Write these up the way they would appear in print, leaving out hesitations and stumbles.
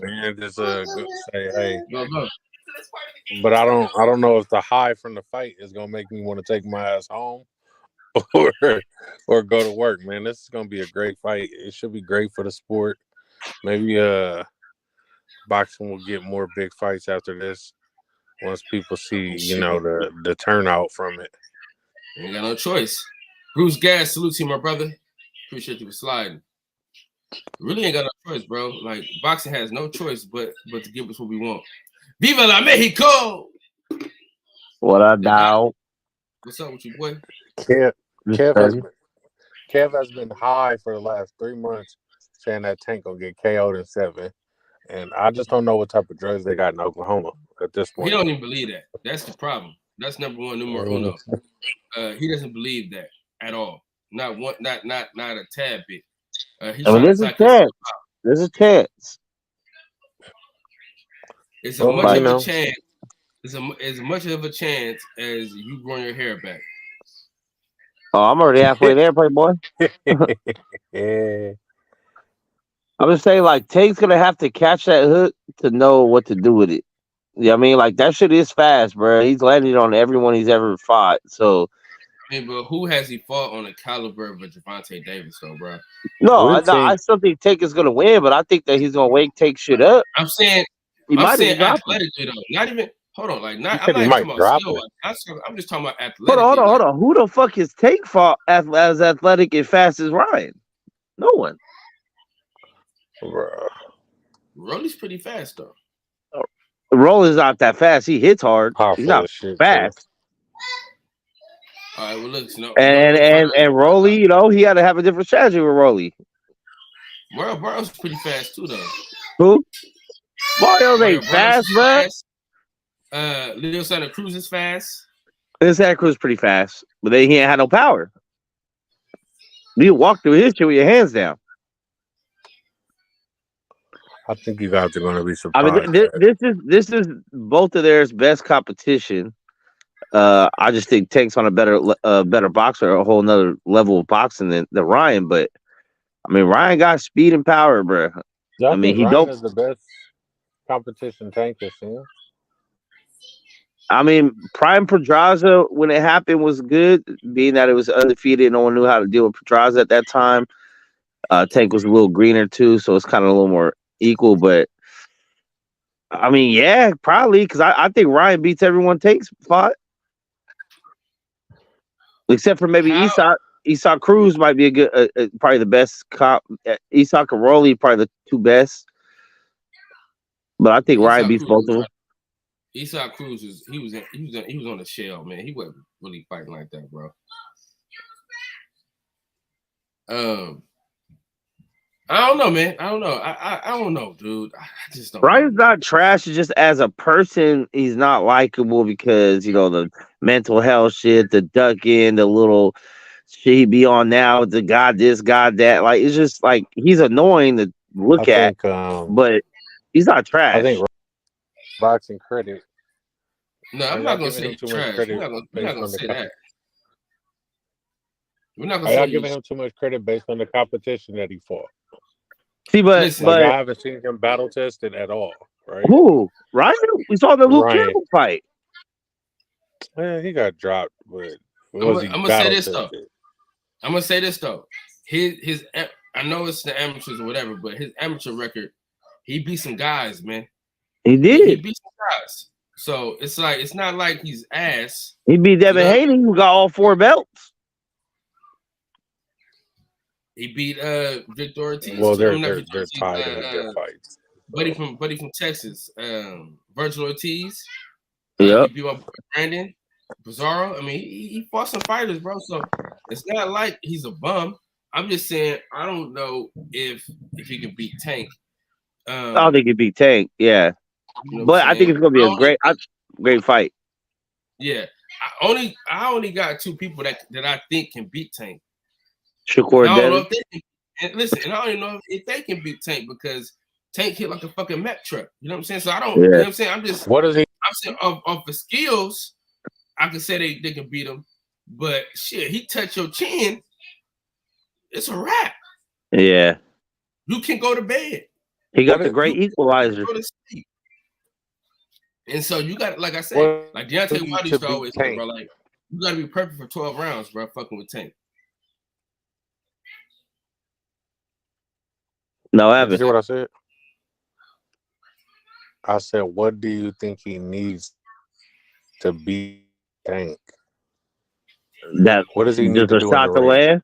man. Just go, say hey, Go, go. but I don't know if the high from the fight is gonna make me want to take my ass home or or go to work, man. This is gonna be a great fight. It should be great for the sport. Maybe boxing will get more big fights after this once people see, Shit. the turnout from it. Ain't got no choice. Bruce Gas, salute to you, my brother. Appreciate you for sliding. Really ain't got no choice, bro. Like boxing has no choice but to give us what we want. Viva la Mexico! What I doubt. What's up with you, boy? Kev, Just Kev has steady. been Kev has been high for the last 3 months, saying that Tank gonna get KO'd in 7, and I just don't know what type of drugs they got in Oklahoma at this He point. don't even believe that. That's the problem. That's number one, numero uno. He doesn't believe that at all. Not one, not a tad bit. He's I mean, trying to there's a attack himself. chance. There's a chance. It's Well, much of a know. chance. It's as much of a chance as you growing your hair back. Oh, I'm already halfway there, Playboy. Yeah. I'm just saying, like, Tank's gonna have to catch that hook to know what to do with it. Yeah, I mean, like that shit is fast, bro. He's landed on everyone he's ever fought. So I mean, but who has he fought on the caliber of a Gervonta Davis, though, bro? no, We've I seen still think Tank is gonna win, but I think that he's gonna wake Tank shit up. I'm saying, He I'm might even saying drop him. athletically though. Not even. Hold on, like you not. I'm said not he even talking might about drop skill. him. I'm just talking about Hold on, athletically. hold on, Like hold on. Who the fuck is Tank fought as athletic and fast as Ryan? No one. Bruh. Rolly's pretty fast though. Rollin's not that fast. He hits hard. He's Powerful not as shit too. fast. All right, well look, And what and and Rolly, he had to have a different strategy with Rolly. Burrow's pretty fast too though. Who? Mario Mario ain't Burrows fast, is bro. fast. Leo Santa Cruz is fast. This Santa Cruz pretty fast, but then he ain't had no power. You walk through his shit with your hands down. I think you guys are gonna be I mean, surprised. this is both of theirs best competition. I just think Tank's on a better boxer, a whole nother level of boxing than Ryan. But I mean, Ryan got speed and power, bro. Y'all I mean, think he Ryan don't. is the best competition Tank has seen? I mean, Prime Pedraza when it happened was good, being that it was undefeated. No one knew how to deal with Pedraza at that time. Tank was a little greener too, so it's kind of a little more equal. But I mean, yeah, probably because I think Ryan beats everyone Tank's fought, except for maybe How Isak. Isak Cruz might be a good, probably the best comp. Isak and Rolly probably the two best, but I think Ryan Isak beats Cruz? both of them. Isak Cruz he was on the shell, man. He wasn't really fighting like that, bro. I don't know, man. I don't know. I don't know, dude. I just don't Ryan's know. not trash. It's just as a person, he's not likable because the mental health shit, the ducking, the little shit he be on now, the God this, God that. Like it's just like he's annoying to I look at, think but he's not I think trash. boxing credit. No, Are I'm y'all not gonna giving say him he's too much trash. We're credit not gonna based on the say that. We're not gonna Are y'all say giving him too much credit based on the competition that he fought? See, listen. Like but I haven't seen him battle tested at all, right? who Ryan? We saw the Luke Ryan, Campbell fight. man, he got dropped, but I'm was he gonna say battle this though. tested? I'm gonna say this though. His I know it's the amateurs or whatever, but his amateur record, he beat some guys, man. He He did. beat some guys. So it's like it's not like he's ass. He beat Devin know? Haney, who got all 4 belts. He beat Victor Ortiz. Well, Too. they're I'm not they're Victor they're Ortiz. tied in their fights. Buddy from Texas. Virgil Ortiz. Yep. He beat my boy Brandon Bizarro. I mean, he fought some fighters, bro. So it's not like he's a bum. I'm just saying I don't know if he can beat Tank. I don't think he beat Tank. Yeah, You know what but I'm I think saying? it's gonna be a great fight. Yeah. I only got 2 people that I think can beat Tank. Shakur And I don't know Devin. if they can, and listen, and I don't even know if they can beat Tank because Tank hit like a fucking Mack truck. You know what I'm saying? So I don't, you know what I'm saying? What is he? I'm saying of the skills, I can say they can beat him. But shit, he touch your chin, it's a wrap. Yeah. You can go to bed. He got the great equalizer. And so you got, like I said, What like Deontay Wilder used to always say, Tank? bro, like you got to be perfect for 12 rounds, bro. Fucking with Tank. No, Did you Evan. hear what I said? I said, what do you think he needs to beat Tank? That What does he need just to a do in the shot to ring? land.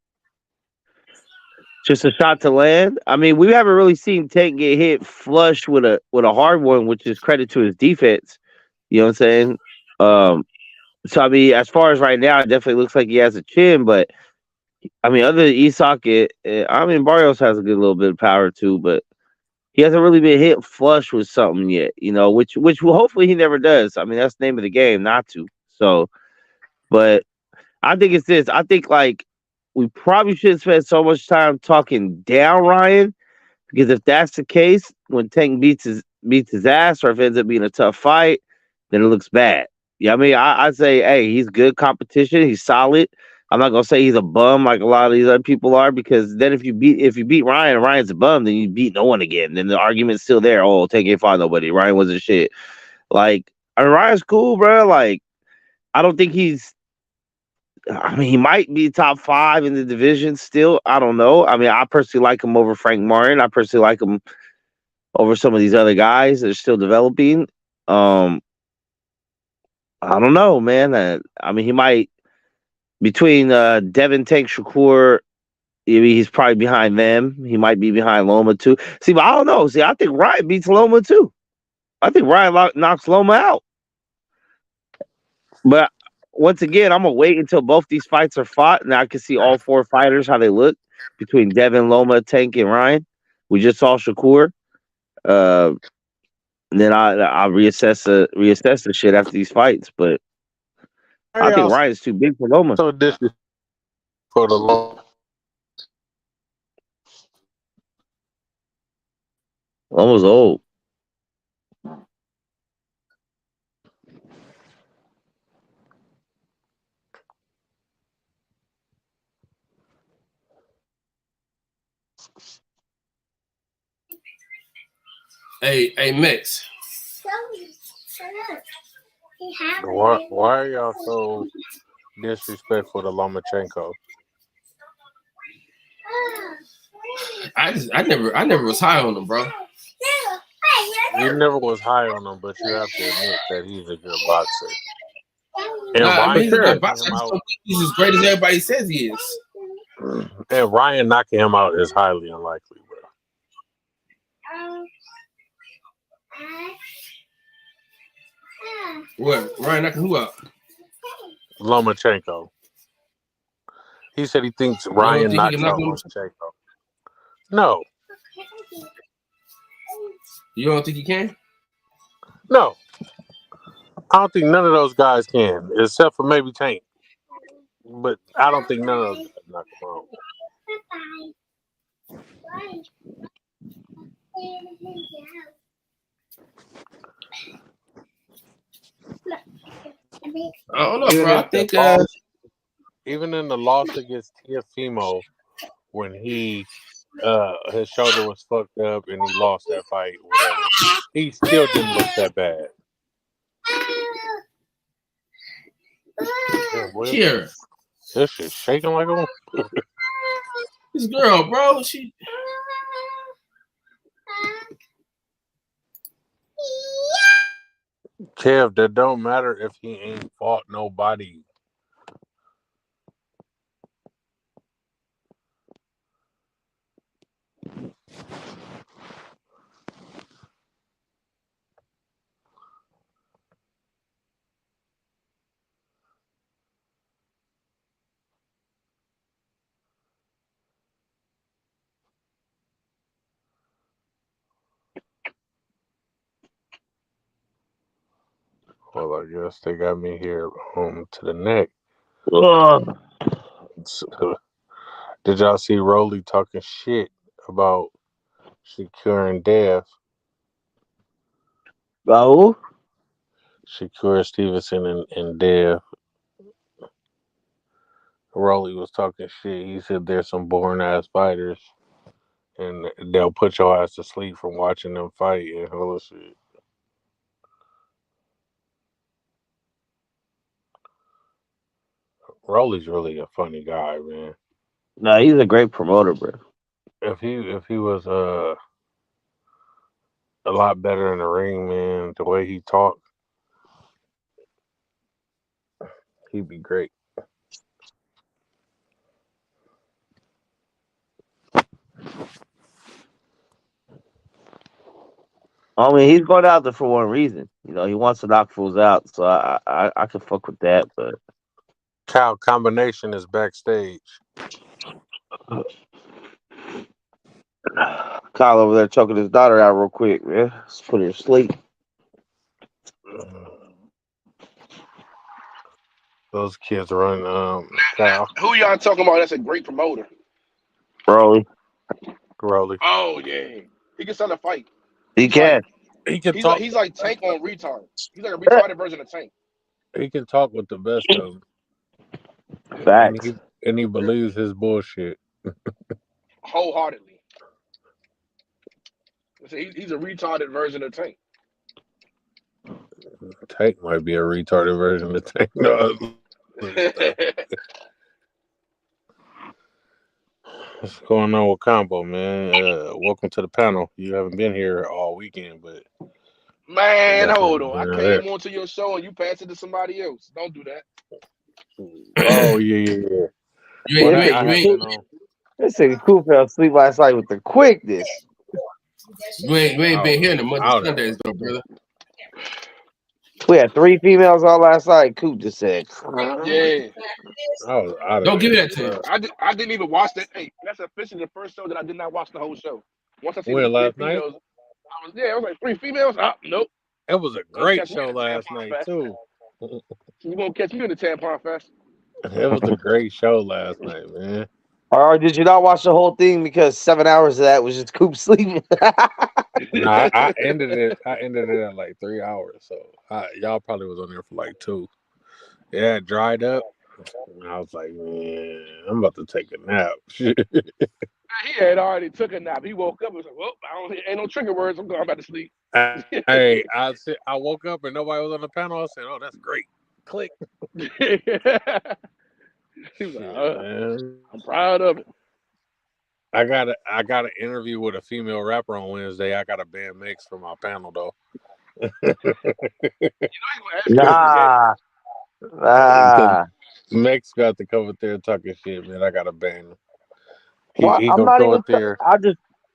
Just a shot to land. I mean, we haven't really seen Tank get hit flush with a hard one, which is credit to his defense. You know what I'm saying? So I mean, as far as right now, it definitely looks like he has a chin, but I mean, other than Isak, I mean, Barrios has a good little bit of power too, but he hasn't really been hit flush with something yet. You know, which will hopefully he never does. I mean, that's the name of the game, not to. So, but I think it's this. I think like we probably shouldn't spend so much time talking down Ryan, because if that's the case, when Tank beats his ass, or if it ends up being a tough fight, then it looks bad. Yeah, I mean, I say, hey, he's good competition. He's solid. I'm not gonna say he's a bum like a lot of these other people are, because then if you beat Ryan and Ryan's a bum, then you beat no one again. Then the argument's still there. Oh, Tank ain't fought nobody. Ryan wasn't shit. Like, I mean, Ryan's cool, bro. Like, I don't think he's. I mean, he might be top 5 in the division still. I don't know. I mean, I personally like him over Frank Martin. I personally like him over some of these other guys that are still developing. I don't know, man. I mean, he might, between Devin, Tank, Shakur. I mean, he's probably behind them. He might be behind Loma too. See, but I don't know. See, I think Ryan beats Loma too. I think Ryan knocks Loma out. But once again, I'm gonna wait until both these fights are fought, and I can see all 4 fighters how they look between Devin, Loma, Tank, and Ryan. We just saw Shakur. And then I'll reassess the shit after these fights. But I think Ryan's too big for Loma. So this is for the long. Loma's old. Hey, Mix. Why are y'all so disrespectful to Lomachenko? I never was high on him, bro. You never was high on him, but you have to admit that he's a good boxer. And Nah, I mean, he's a good boxer. boxer. He's as great as everybody says he is. And Ryan knocking him out is highly unlikely, bro. What? Ryan knocking who out? Lomachenko. He said he thinks Ryan knocks out Lomachenko. No. You don't think he can? No. I don't think none of those guys can, except for maybe Tank. But I don't think none of those guys knock him out. I don't know, bro. I think even in the loss against Teofimo, when he his shoulder was fucked up and he lost that fight, whatever, he still didn't look that bad. Here. This shit's shaking like a this girl, bro. She. Kev, that don't matter if he ain't fought nobody. Well, I guess they got me here to the neck. Did y'all see Rolly talking shit about Shakur and Dev? Who? Shakur Stevenson and Dev. Rolly was talking shit. He said there's some boring ass fighters and they'll put your ass to sleep from watching them fight and all this shit. Rolly's really a funny guy, man. No, he's a great promoter, bro. If he was a lot better in the ring, man, the way he talked, he'd be great. I mean, he's going out there for one reason. You know, he wants to knock fools out, so I can fuck with that. But Cow Combination is backstage. Kyle over there choking his daughter out real quick, man. Let's put her to sleep. Those kids run. Cow Who y'all talking about? That's a great promoter. Broly. Rolly. Oh yeah, he can sell a fight. He can. He can He's talk. like Tank on retard. He's like a retarded version of Tank. He can talk with the best of them. Facts. And he believes his bullshit. Wholeheartedly. He's a retarded version of Tank. Tank might be a retarded version of Tank. No. What's going on with Combo, man? Welcome to the panel. You haven't been here all weekend, but Man, hold on. I came onto your show and you passed it to somebody else. Don't do that. Oh yeah. You ain't This nigga Cool fell asleep last night with the quickness. been here in the month of Sundays though, brother. We had 3 females on last night. Coop just said, Yeah. Don't give me that to him. I didn't even watch that. Hey, that's officially the first show that I did not watch the whole show. Once I see When, the 3 last night? females, I was like 3 females. Nope. It was a great show last night too. You won't catch me in the Tampon Fest. It was a great show last night, man. or did you not watch the whole thing because 7 hours of that was just Coop sleeping? No, I ended it. I ended it at like 3 hours, so y'all probably was on there for like 2. Yeah, it dried up. And I was like, man, I'm about to take a nap. He had already took a nap. He woke up and was like, well, ain't no trigger words. I'm going back to sleep. Hey, I woke up and nobody was on the panel. I said, oh, that's great. Click. He was like, Man. I'm proud of it. I got an interview with a female rapper on Wednesday. I got a band mix for my panel though. Nah. Mex got to come up there and talking shit, man. I got a band. Well, He I'm gonna not go even. up there.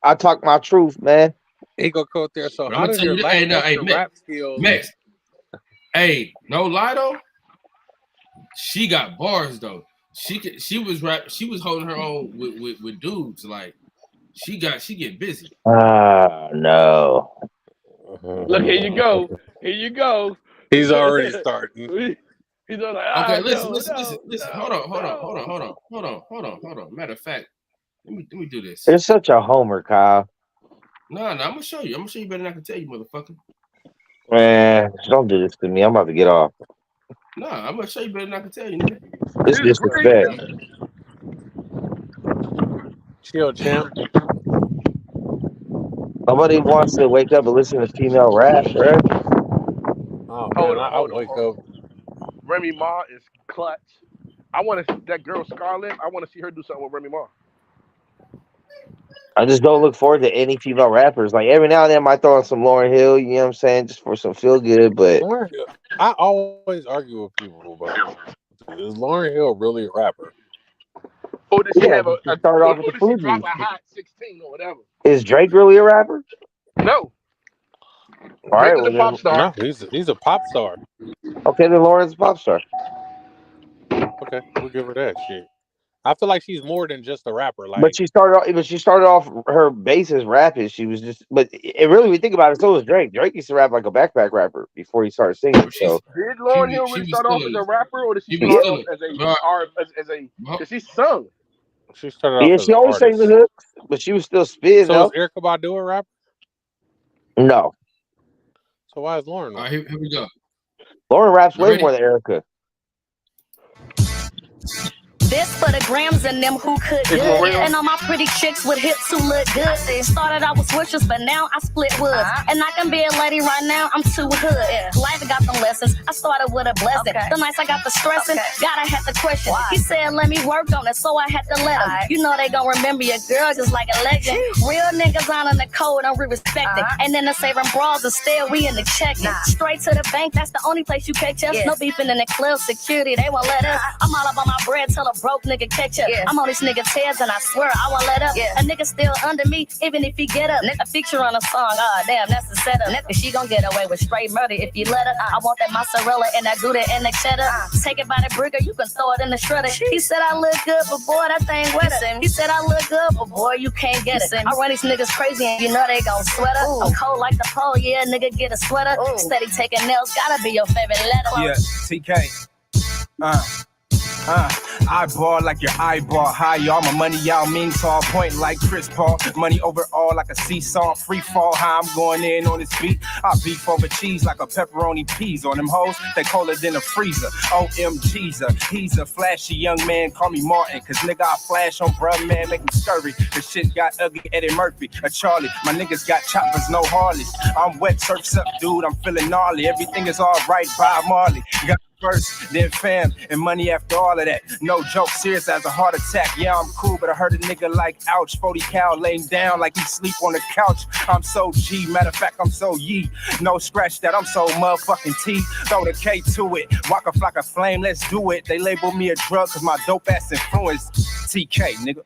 I talk my truth, man. He gonna go up there. So I'm how gonna does tell your you that. Hey, rap skills? Max. Hey, no lie though. She got bars though. She was holding her own with dudes. Like she get busy. No. Look, here you go. Here you go. He's already starting. He's like, Okay, listen. listen. Hold on. Matter of fact, let me do this. You're such a homer, Kyle. No, I'm gonna show you. Better than I can tell you, motherfucker. Man, don't do this to me. I'm about to get off. No, I'm gonna show you better than I can tell you, nigga. This disrespect. Chill, champ. Nobody wants to wake up and listen to female rap, right? Oh Hold man, on, I wake up. Remy Ma is clutch. I want to that girl Scarlett. I want to see her do something with Remy Ma. I just don't look forward to any female rappers. Like every now and then I might throw on some Lauryn Hill, you know what I'm saying, just for some feel good, but I always argue with people about it. Is Lauryn Hill really a rapper? Or did she have she started off with the did she food drop a music. hot 16 or whatever? Is Drake really a rapper? No. All right, Drake is a pop star. No, he's a pop star. Okay, then Lauren's a pop star. Okay, we'll give her that shit. I feel like she's more than just a rapper. Like, But she started off her base as rapping. She was just, but it really, when you think about it, so was Drake. Drake used to rap like a backpack rapper before he started singing. So Did Lauryn Hill really start off as a rapper, or did she start off as a because she sung? She started off as she always sang the hooks, but she was still spitting. So is Erykah Badu a rapper? No. So why is Lauren? All right, here we go. Lauren raps way more than Erykah. This for the grams and them who could It's good. for real? And all my pretty chicks with hips who look good. Started out with switches, but now I split woods. And I can be a lady right now, I'm too hood. Life got them lessons, I started with a blessing. The nights I got the stressing, God, I had to question. He said, let me work on it, so I had to let him. You know they gon' remember your girl just like a legend. Real niggas honoring the code, I'm respected. And then the saving bras instead, we in the checking. Straight to the bank, that's the only place you catch us. No beefing in the club, security, they won't let us. I'm all up on my bread, tell a broke nigga catch up. I'm on these niggas' heads and I swear I won't let up. A nigga still under me, even if he get up. A feature on a song, damn, that's the setup. Cause she gon' get away with straight murder if you let her. I want that mozzarella and that Gouda and that cheddar. Take it by the brigger, you can throw it in the shredder. He said I look good, but boy, that thing wetter. He said I look good, but boy, you can't get it. I run these niggas crazy and you know they gon' sweat her. I'm cold like the pole, yeah, nigga get a sweater. Steady taking nails, gotta be your favorite letter. Yeah, TK. I ball like your eyeball high, y'all. My money, y'all mean tall point like Chris Paul. Money overall like a seesaw, free fall. How I'm going in on this beat. I beef over cheese like a pepperoni peas on them hoes. They colder than a freezer. OMG's he's a flashy young man. Call me Martin, cause nigga I flash on bruh man, make him scurry. The shit got ugly, Eddie Murphy, a Charlie. My niggas got choppers, no Harleys. I'm wet, surf's up, dude. I'm feeling gnarly. Everything is alright, Bob Marley. Got first, then fam, and money after all of that. No joke, serious as a heart attack. Yeah, I'm cool, but I heard a nigga like ouch. 40 cal laying down like he sleep on the couch. I'm so G, matter of fact, I'm so yee. No scratch that, I'm so motherfucking T. Throw the K to it, walk off like a flame, let's do it. They label me a drug cause my dope ass influence TK, nigga.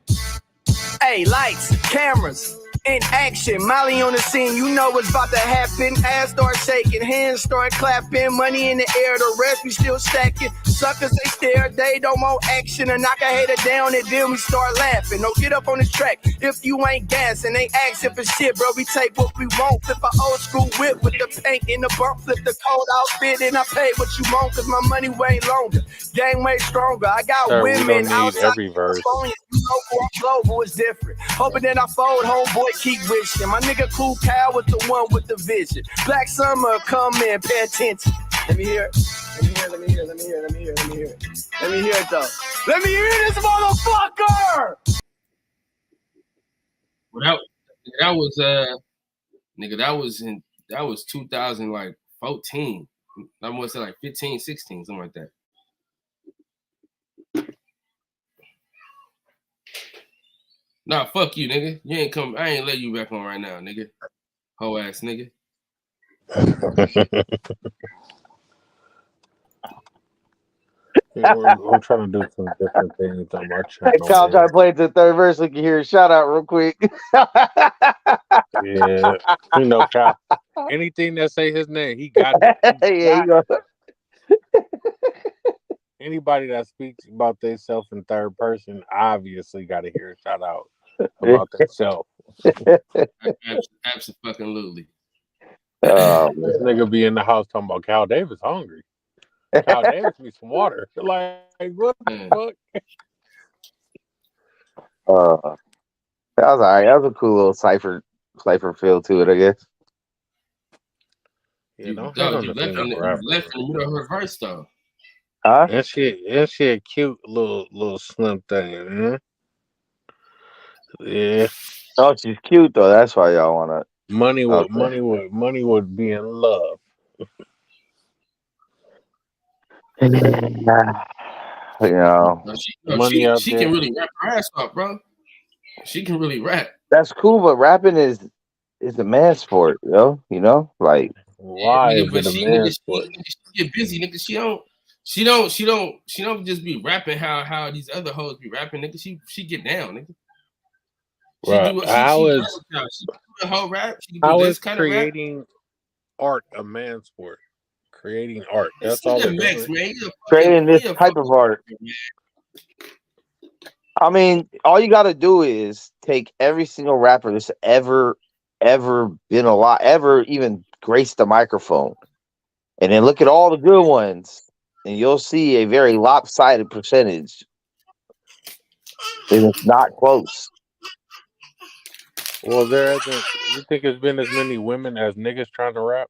Hey, lights, cameras, in action. Molly on the scene, you know what's about to happen. Ass start shaking, hands start clapping, money in the air, the rest we still stacking. Suckers, they stare, they don't want action. And knock a hater down and then we start laughing. No, get up on the track if you ain't gassing. They asking for shit, bro, we take what we want. Flip an old school whip with the paint in the bump. Flip the cold outfit and I pay what you want. Cause my money way longer, game way stronger. I got Sir, we women don't need outside every verse. you know, global is different. Hoping that I fold, homeboy, keep wishing. My nigga Cool Cal was the one with the vision. Black Summer, come in, pay attention. Let me hear it. Let me hear it though. Let me hear this motherfucker! Well, that was 2014. I want to say like 15, 16, something like that. Nah, fuck you, nigga. You ain't come. I ain't let you back on right now, nigga. Hoe ass nigga. Yeah, we're trying to do some different things on my channel. Kyle try to play it to the third verse. We can hear a shout out real quick. Yeah, you know, Kyle. Anything that say his name, he got it. Yeah, you go. Anybody that speaks about themselves in third person obviously got to hear a shout out about themselves. Absolutely. This nigga be in the house talking about Cal Davis hungry. Cal Davis me some water. Like, what the fuck? That was all right. That was a cool little cipher feel to it, I guess. Yeah, don't you hate on left the in the middle of her verse though. Huh? That shit a cute little slim thing, man. Yeah. Oh, she's cute though. That's why y'all wanna. Money would be in love. You know, She can really rap her ass off, bro. She can really rap. that's cool, but rapping is a man sport, yo. You know, like why Yeah, is but it a she man sport? get busy, nigga. She don't just be rapping how these other hoes be rapping, nigga. She get down, nigga. Right. How is creating art a man sport? Creating art. That's all it is. creating this type of art. I mean, all you got to do is take every single rapper that's ever been alive, ever even graced the microphone, and then look at all the good ones, and you'll see a very lopsided percentage. And it's not close. Well, there isn't. You think there's been as many women as niggas trying to rap?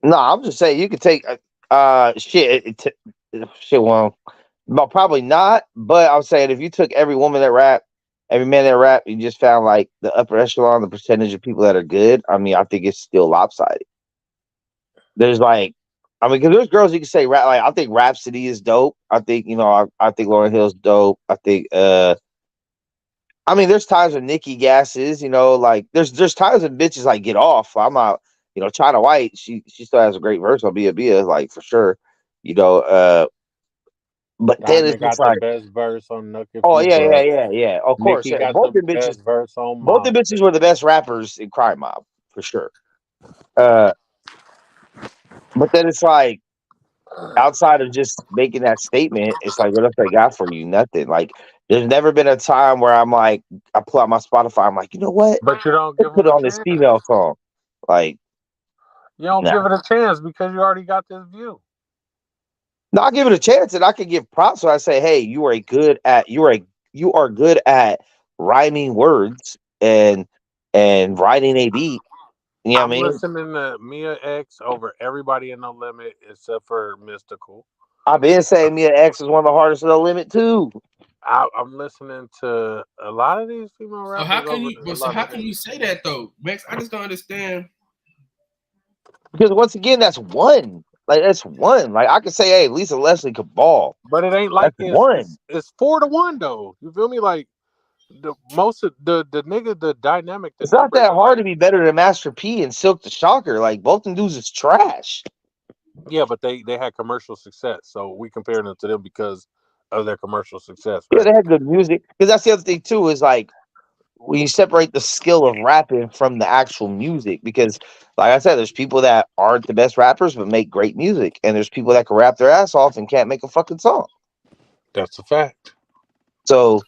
No, I'm just saying you could take shit. Well, But probably not. But I'm saying if you took every woman that rap, every man that rap, you just found like the upper echelon, the percentage of people that are good. I mean, I think it's still lopsided. There's like, I mean, because there's girls you can say rap. Like, I think Rhapsody is dope. I think I think Lauryn Hill's dope. I think I mean, there's times when Nikki Gas is, like there's times when bitches like get off. I'm not, China White. She still has a great verse on Bia Bia, like for sure. But then Diamond it's just got the like, best verse on Nuck If oh You yeah, Buck. yeah. Of course, Nicki yeah. got the best verse on Both the Monster. bitches were the best rappers in Crime Mob for sure. But then it's like outside of just making that statement, it's like what else they got for you? Nothing. Like there's never been a time where I'm like, I pull out my Spotify, I'm like, you know what? But you don't Let's give put them on a this chance. female song. Like, You don't nah. give it a chance because you already got this view. No, I'll give it a chance, and I can give props. So I say, hey, you are good at rhyming words and writing a beat. You know what I I'm mean? listening to Mia X over everybody in No Limit except for Mystical. I've been saying Mia X is one of the hardest of the limit too. I'm listening to a lot of these female So rappers. how can you say that though, Max? I just don't understand. Because once again, that's one. Like that's one. Like I could say, hey, Lisa Leslie could ball. But it ain't like That's one. it's 4-1 though. You feel me? Like the most of the nigga, the dynamic. It's not that hard to be better than Master P and Silk the Shocker. Like both them dudes is trash. Yeah, but they had commercial success, so we comparing them to them because of their commercial success. Yeah, Right? they had good music. Because that's the other thing too, is like when you separate the skill of rapping from the actual music, because like I said, there's people that aren't the best rappers but make great music, and there's people that can rap their ass off and can't make a fucking song. That's a fact. So,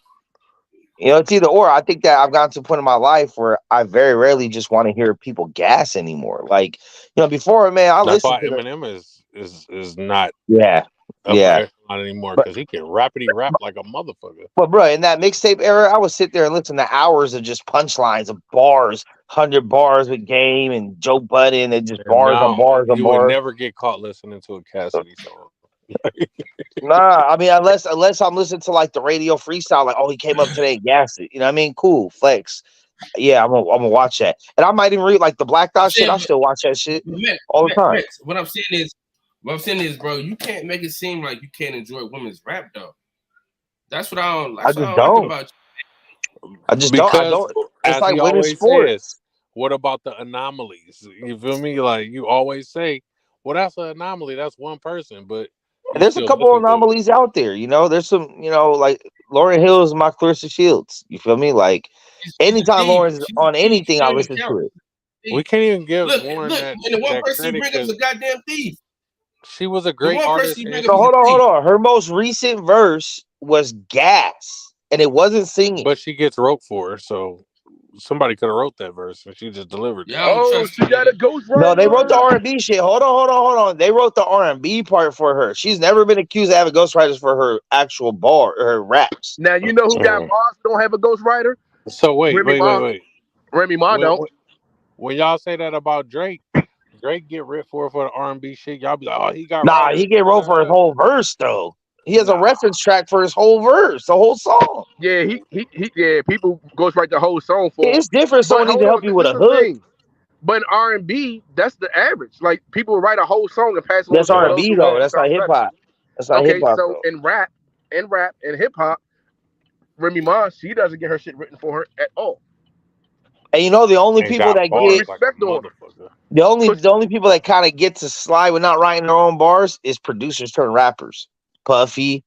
it's either or. I think that I've gotten to a point in my life where I very rarely just want to hear people gas anymore. Like, before, man, I That's listened why to Eminem is not yeah. echelon anymore because he can rapidy rap like a motherfucker. But bro, in that mixtape era, I would sit there and listen to hours of just punchlines of bars, 100 bars with Game and Joe Budden, and just bars on bars on You would bars. never get caught listening to a Cassidy song. Nah, I mean, unless I'm listening to like the radio freestyle, like, oh, he came up today and gassed it. You know what I mean? Cool, flex. Yeah, I'm gonna watch that, and I might even read like the Black Dot shit. I still watch that shit all the time. What I'm saying is, bro, you can't make it seem like you can't enjoy women's rap though. That's what I don't. That's what I don't like about you. I just don't. I don't. It's as like he women's always sports. says, what about the anomalies? You feel me? Like you always say, well, that's an anomaly. That's one person, but there's a couple of anomalies out there. There's some. Like Lauryn Hill is my Clarissa Shields. You feel me? Like anytime Lauren's on anything, I listen to it. We can't even give Lauren that. And the one person you bring up is a goddamn thief. She was a great artist. So hold on. Her most recent verse was gas, and it wasn't singing. But she gets wrote for her, so somebody could have wrote that verse, and she just delivered it. Oh, she got a ghostwriter. No, they wrote the R&B shit. Hold on. They wrote the R&B part for her. She's never been accused of having ghostwriters for her actual her raps. Now you know who got bars don't have a ghostwriter. So wait. Remy Ma don't. When y'all say that about Drake get writ for the R&B shit. Y'all be like, oh, he got. Nah, he get wrote for his whole verse though. He has a reference track for his whole verse, the whole song. Yeah, he people ghostwrite the whole song for. It's different. Someone needs to help you with a hook. But in R&B, that's the average. Like people write a whole song and pass it. That's R&B though. That's not hip hop. That's not hip hop. So in rap and hip hop, Remy Ma, she doesn't get her shit written for her at all. And the only people that get the only people that kind of get to slide with not writing their own bars is producers turned rappers. Puffy,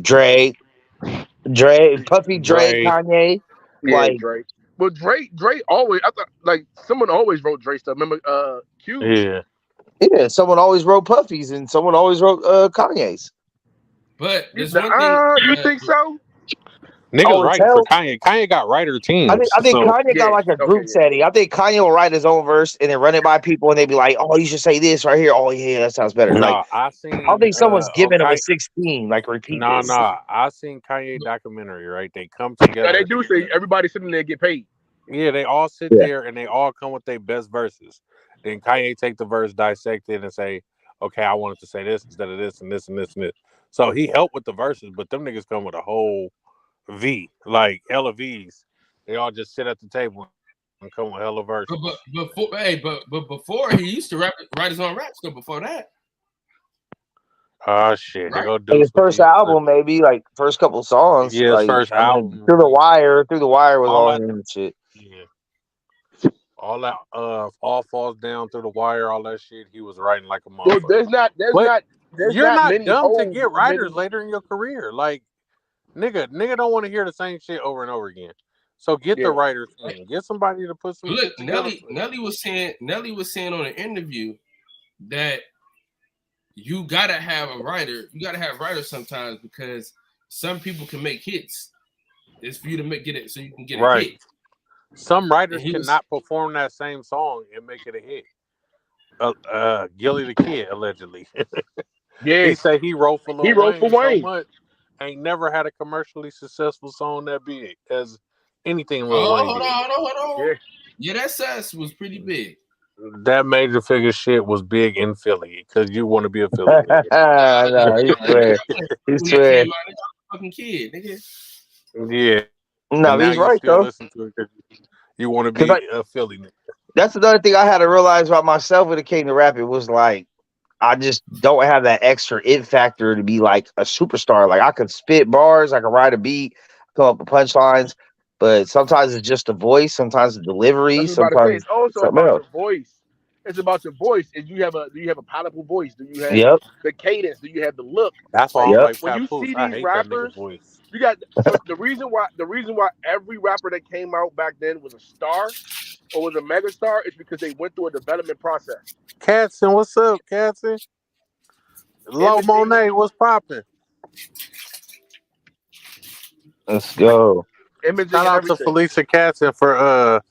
Drake, Kanye. Yeah, Drake. But Drake always, I thought like someone always wrote Drake stuff. Remember Q? Yeah, someone always wrote Puffy's and someone always wrote Kanye's. But there's one thing. You think so? Niggas writing for Kanye. Kanye got writer teams. I think Kanye got like a group setting. I think Kanye will write his own verse and then run it by people, and they be like, "Oh, you should say this right here." Oh, yeah, that sounds better. No, I don't think someone's giving him a 16. Like repeat. No. I seen Kanye documentary. Right, they come together. Yeah, they do say everybody sitting there get paid. Yeah, they all sit there and they all come with their best verses. Then Kanye take the verse, dissect it, and say, okay, I wanted to say this instead of this and this and this and this. So he helped with the verses, but them niggas come with a whole V, like hella V's. They all just sit at the table and come with hella verses. But before he used to write his own rap stuff. Before that, Oh shit, they right? go do His first album, maybe like first couple songs. Yeah, his like, first album. Through the Wire was All all that- him and shit. Yeah. All that all falls down through the wire, all that shit. He was writing like a Well, motherfucker. there's You're not many dumb to holes, get writers many- later in your career. Like, nigga don't want to hear the same shit over and over again. So get Yeah. the writers in. Get somebody to put some Look, shit together. Nelly was saying on an interview that you gotta have a writer. You gotta have writers sometimes because some people can make hits. It's for you to get it so you can get a Right. hit. Some writers And he was- cannot perform that same song and make it a hit. Gilly the Kid, allegedly. Yeah. He said he wrote for Lil He wrote for Wayne. so much, ain't never had a commercially successful song that big as anything Lil Wayne Hold did. on. Yeah. Yeah, that sass was pretty big. That Major Figure shit was big in Philly because you want to be a Philly nigga. No, he swear. He swear. Fucking kid, nigga. Yeah. No, And now he's you right still though. listen to it 'cause you want to be 'Cause a Philly nigga. That's another thing I had to realize about myself when it came to rap. It was like I just don't have that extra it factor to be like a superstar. Like I could spit bars, I could write a beat, come up with punchlines, but sometimes it's just the voice, sometimes the delivery, That's what I was about to say. sometimes It's also something about else. your voice. It's about your voice. Do you have a palatable voice? Do you have Yep. the cadence? Do you have the look? That's why I Yep. don't like When you Papoose. see I these hate that nigga rappers, voice. You got the reason why every rapper that came out back then was a star or was a mega star is because they went through a development process. Katzen, what's up, Katzen? Low Everything- Monet, what's popping? Let's go. Imaging Shout and out to everything. Felicia Katzen for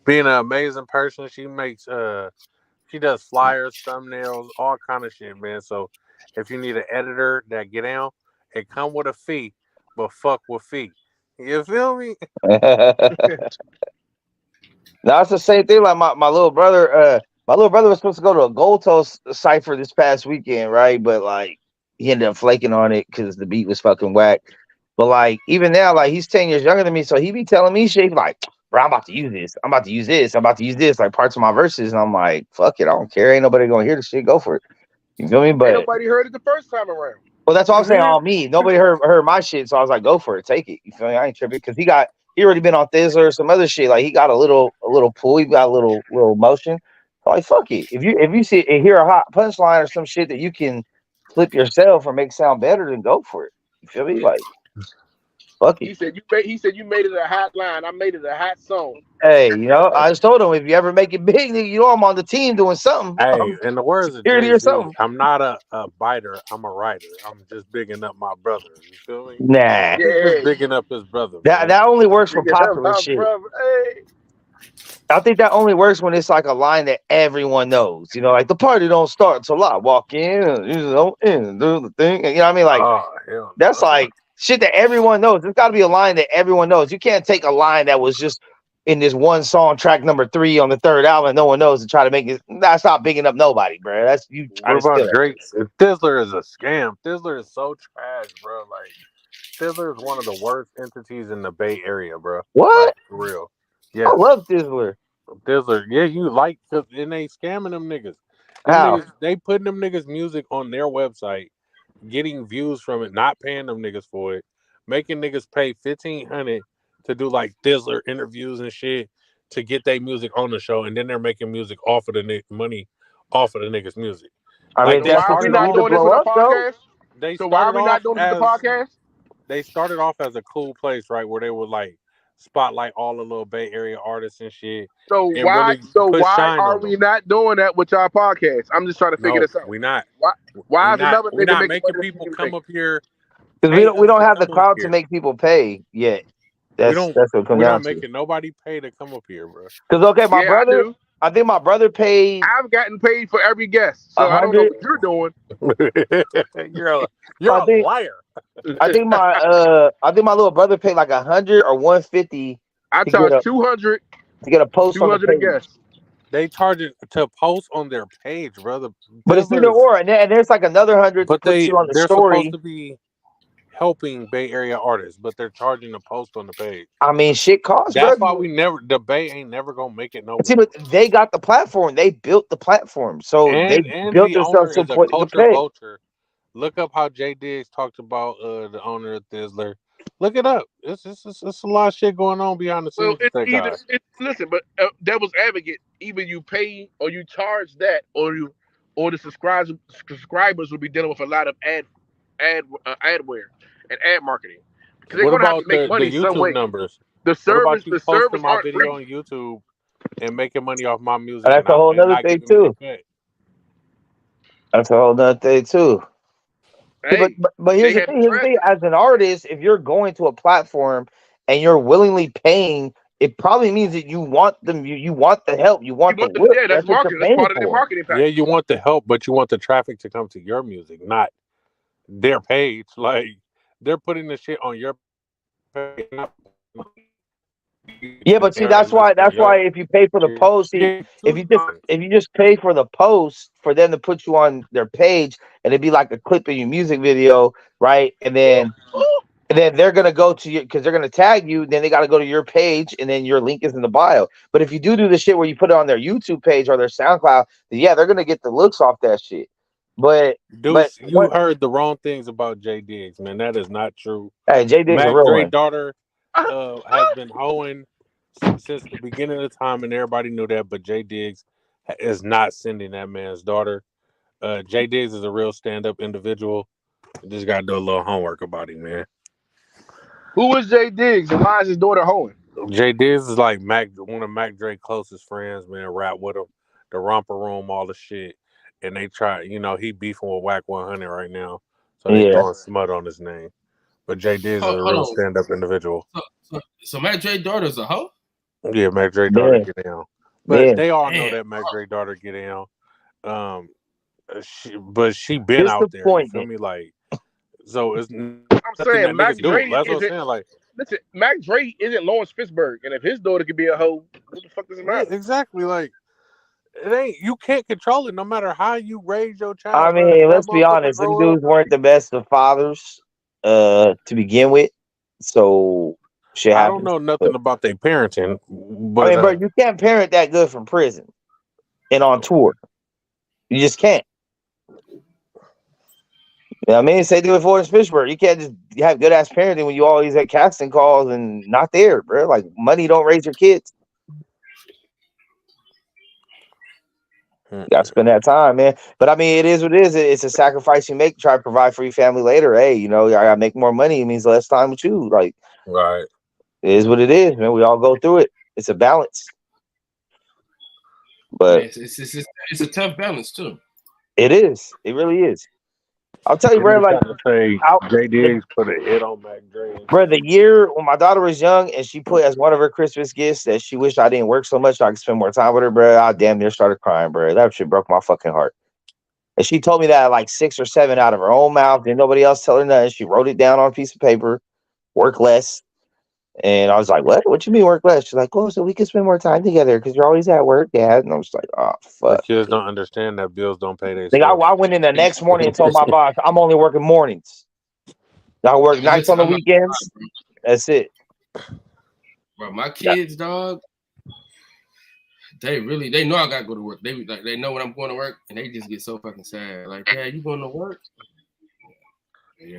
being an amazing person. She makes she does flyers, thumbnails, all kind of shit, man. So if you need an editor that get down, it come with a fee, but fuck with fee. You feel me? Now it's the same thing. Like my little brother, was supposed to go to a Gold Toast cipher this past weekend, right? But like he ended up flaking on it because the beat was fucking whack. But like even now, like he's 10 years younger than me, so he be telling me shit like, bro, I'm about to use this. I'm about to use this. I'm about to use this, like parts of my verses. And I'm like, fuck it, I don't care. Ain't nobody gonna hear the shit. Go for it. You feel me? But Ain't nobody heard it the first time around. well, that's all I'm saying on me. Nobody heard my shit, so I was like, go for it, take it. You feel me? I ain't tripping because he already been on Thizzler or some other shit. Like he got a little pull, he got a little motion. So like fuck it. If you see and hear a hot punchline or some shit that you can flip yourself or make sound better, then go for it. You feel me? Like fuck He it. said you made it a hot line. I made it a hot song. Hey, I just told him if you ever make it big, nigga, I'm on the team doing something. Hey, in the words of Security or Jay-Z, something. I'm not a biter, I'm a writer. I'm just bigging up my brother. You feel me? Nah. He's just bigging up his brother. man. That only works for Nigga, that's popular my shit. brother. Hey. I think that only works when it's like a line that everyone knows. Like the party don't start until I walk in, and do the thing. You know what I mean? Like Oh, hell no. that's like shit that everyone knows. There's got to be a line that everyone knows. You can't take a line that was just in this one song, track number 3 on the 3rd album, no one knows, and try to make it. That's not bigging up nobody, bro. That's you. What about Drake? Thizzler is a scam. Thizzler is so trash, bro. Like Thizzler is one of the worst entities in the Bay Area, bro. What? Like, for real. Yeah. I love Thizzler. Thizzler. Yeah, you like, and they scamming them niggas. How? They putting them niggas music on their website, getting views from it, not paying them niggas for it, making niggas pay $1,500 to do like Thizzler interviews and shit to get their music on the show, and then they're making music off of the money off of the niggas' music. I Like, mean, they So why are we started not off- doing this with the podcast? They So why are started we not off doing this with the as- podcast? They started off as a cool place, right, where they would like spotlight all the little Bay Area artists and shit. So And why? really So put why shine are on we them. not doing that with y'all podcast? I'm just trying to figure No, this out. we not. Why is another We're nigga not making making money people than come you up here. because pay we us don't to have the come up crowd to here. make people pay yet. That's That's what it comes We're down not to. making nobody pay to come up here, bro. Because okay, my Yeah, brother, I do. I think my brother paid. I've gotten paid for every guest, so I don't know 100? what you're doing. you're I a think- liar. I think my little brother paid like 100 or 150 I to charge get a- $200 to get a post on the a page. guest. They charge it to post on their page, brother. But it's either or, and there's like another 100 to But put you on the they're supposed story. to be helping Bay Area artists, but they're charging to post on the page. I mean, shit costs, bro. That's why the Bay ain't never gonna make it nowhere. See, but they got the platform. They built the platform, so they And built the owner themselves to a is a point to pay. culture. Look up how Jay Diggs talked about the owner of Thizzler. Look it up. It's a lot of shit going on behind the Well, scenes with that guy. listen, but devil's advocate, either you pay or you charge that, or the subscribers will be dealing with a lot of adware and ad marketing. Because they're What gonna have about to make money the some way. YouTube numbers? The What about service, you the posting service my aren't video free. on YouTube and making money off my music? And that's a whole nother not thing giving me too. a cut? That's a whole nother thing too. Hey, But here's they the have thing. Here's the thing. As an artist, if you're going to a platform and you're willingly paying, it probably means that you want them. You want the help. You want the work. Yeah, that's what you're marketing. That's paying part of their for. marketing package. Yeah, you want the help, but you want the traffic to come to your music, not their page. Like they're putting the shit on your page. Yeah, but see, that's why if you pay for the post, see, if you just pay for the post for them to put you on their page, and it'd be like a clip in your music video, right? And then they're gonna go to you because they're gonna tag you. Then they got to go to your page, and then your link is in the bio. But if you do the shit where you put it on their YouTube page or their SoundCloud, then yeah, they're gonna get the looks off that shit. But you heard the wrong things about Jay Diggs, man. That is not true. Hey, Jay Diggs Mac a real Dre's one. daughter has been hoeing since the beginning of the time, and everybody knew that. But Jay Diggs is not sending that man's daughter. Jay Diggs is a real stand-up individual. Just got to do a little homework about him, man. Who is Jay Diggs and why is his daughter hoeing? Jay Diggs is like one of Mac Dre's closest friends, man. Rap with him, the romper room, all the shit. And they try, he beefing with Whack 100 right now, so they throwing smut on his name. But Jay Diggs is a real stand-up individual. So Mac Dre's daughter is a hoe? Yeah, Mac Dre's daughter get down. But they all know that Mac Dre's daughter get down. She been out there. You feel me? Like, so it's. I'm saying Mac Dre. That's what I'm saying. Like, listen, Mac Dre isn't Lawrence Fishburne, and if his daughter could be a hoe, what the fuck does it matter? Yeah, exactly. Like, it ain't. You can't control it, no matter how you raise your child. I mean, let's be honest. Them dudes weren't the best of fathers to begin with. So shit happens. I don't know nothing about their parenting. But, I mean, bro, you can't parent that good from prison and on tour. You just can't. You know what I mean? Say do it for Lawrence Fishburne. You can't just have good ass parenting when you always at casting calls and not there, bro. Like money don't raise your kids. You gotta spend that time, man. But I mean, it is what it is. It's a sacrifice you make to try to provide for your family later. Hey, I gotta make more money. It means less time with you. Like, right. It is what it is, man. We all go through it. It's a balance. But it's a tough balance too. It is. It really is. I'll tell you, bro. Like, Jay Diggs put a hit on Mac Dre. Bro, the year when my daughter was young and she put as one of her Christmas gifts that she wished I didn't work so much so I could spend more time with her, bro, I damn near started crying, bro. That shit broke my fucking heart. And she told me that like 6 or 7 out of her own mouth. Didn't nobody else tell her nothing. She wrote it down on a piece of paper. Work less. And I was like, what? What you mean work less? She's like, oh, so we can spend more time together because you're always at work, Dad. And I was like, oh, fuck. The kids don't understand that bills don't pay their I went in the next morning and told my boss, I'm only working mornings. I work nights on the weekends. That's it. Bro, my kids, dog, they know I gotta go to work. They know when I'm going to work, and they just get so fucking sad. Like, Dad, you going to work?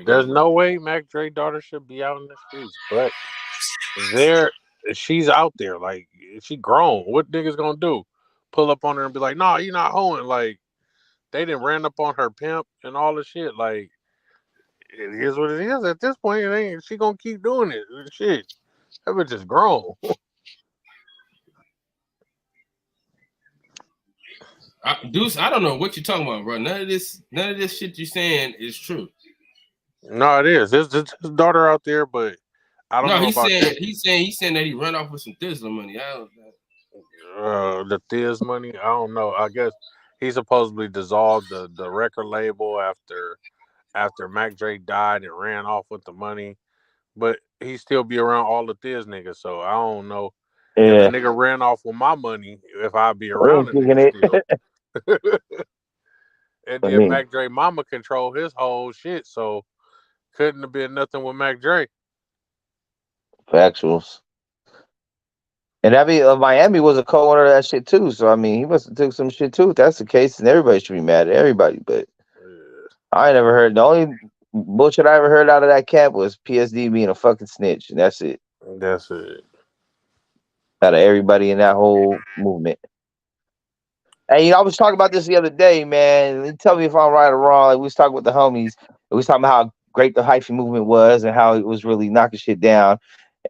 There's no way Mac Dre's daughter should be out in the streets, but she's out there. Like, she grown. What niggas gonna do? Pull up on her and be like, "No, you're not hoeing." Like, they done ran up on her pimp and all the shit. Like, it is what it is. At this point, it ain't. She gonna keep doing it. Shit, that bitch is grown. Deuce, I don't know what you're talking about, bro. None of this shit you're saying is true. No, it is. There's his daughter out there, but I don't know he's about saying that he run off with some Thizzler money. The Thiz money. I don't know. I guess he supposedly dissolved the record label after Mac Dre died and ran off with the money, but he still be around all the Thiz niggas. So I don't know Yeah. And the nigga ran off with my money if I'd be I around was the thinking nigga it. still. And I then mean, Mac Dre mama controlled his whole shit, so couldn't have been nothing with Mac Dre. factuals. And I mean, Miami was a co-owner of that shit too. So I mean, he must have took some shit too. If that's the case, then everybody should be mad at everybody. But I ain't never heard. The only bullshit I ever heard out of that camp was PSD being a fucking snitch, and that's it. That's it. Out of everybody in that whole movement. And you know, I was talking about this the other day, man. Tell me if I'm right or wrong. Like, we was talking with the homies. We was talking about how great the hyphy movement was and how it was really knocking shit down.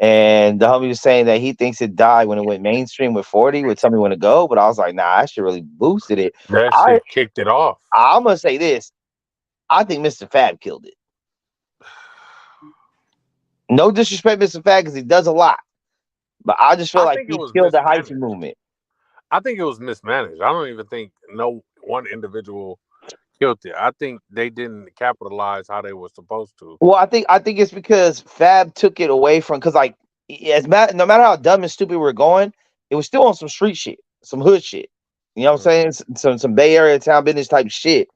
And the homie was saying that he thinks it died when it went mainstream with 40 with Tell Me When to Go. But I was like, nah, that shit really boosted it. That shit kicked it off. I'm gonna say this. I think Mr. Fab killed it. No disrespect, Mr. Fab, because he does a lot. But I just feel like he killed the hyphy movement. I think it was mismanaged. I don't even think no one individual killed it. I think they didn't capitalize how they were supposed to. Well, I think it's because Fab took it away from, because like no matter how dumb and stupid we're going, it was still on some street shit, some hood shit. You know what I'm saying? Some Bay Area town business type shit.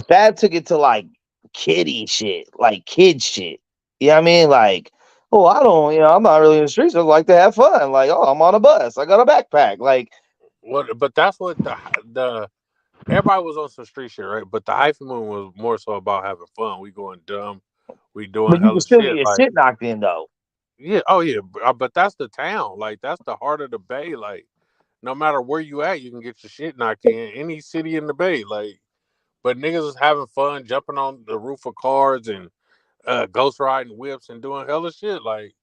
Fab took it to like kiddie shit, like kid shit. You know what I mean? Like, oh, I don't, I'm not really in the streets. I like to have fun. Like, oh, I'm on a bus. I got a backpack. Like, what? But that's what the everybody was on some street shit, right? But the hyphy movement was more so about having fun. We going dumb. We doing but you hella can still shit. get your shit knocked in though. Yeah. Oh yeah. But that's the town. Like that's the heart of the Bay. Like no matter where you at, you can get your shit knocked in. Any city in the Bay. Like, but niggas is having fun, jumping on the roof of cars and ghost riding whips and doing hella shit. Like,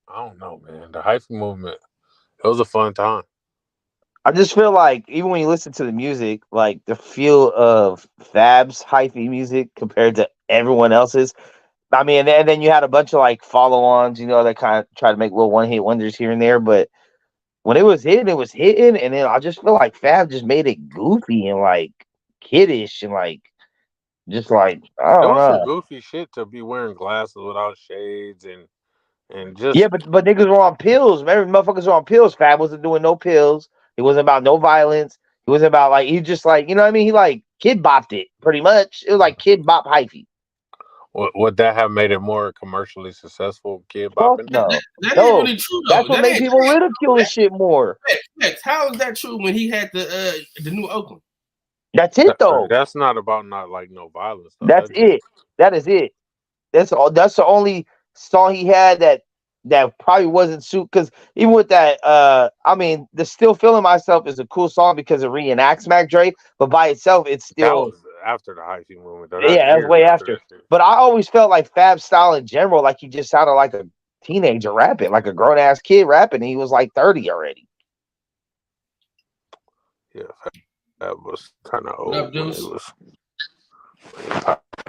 I don't know, man. The hyphy movement, it was a fun time. I just feel like even when you listen to the music, like the feel of Fab's hyphy music compared to everyone else's. I mean, and then you had a bunch of like follow-ons, that kind of try to make little one-hit wonders here and there. But when it was hitting, and then I just feel like Fab just made it goofy and like kiddish and like just like I don't know. Some goofy shit to be wearing glasses without shades and just but niggas were on pills. Remember, motherfuckers were on pills. Fab wasn't doing no pills. It wasn't about no violence. It wasn't about like he just like what I mean. He like kid bopped it pretty much. It was like kid bop hyphy. Would that have made it more commercially successful? Kid bopping? No, that ain't really true though. That's what made people ridicule this shit more. How is that true when he had the new Oakland? That's it though. That's not about not like no violence. Though. That's it. That is it. That's all. That's the only song he had that probably wasn't suit, because even with that, I mean, the Still Feeling Myself is a cool song because it reenacts Mac Dre, but by itself, it's still that was after the hyphy movement. Though. That's way after. But I always felt like Fab's style in general, like he just sounded like a teenager rapping, like a grown ass kid rapping. And he was like 30 already. Yeah, that was kind of old.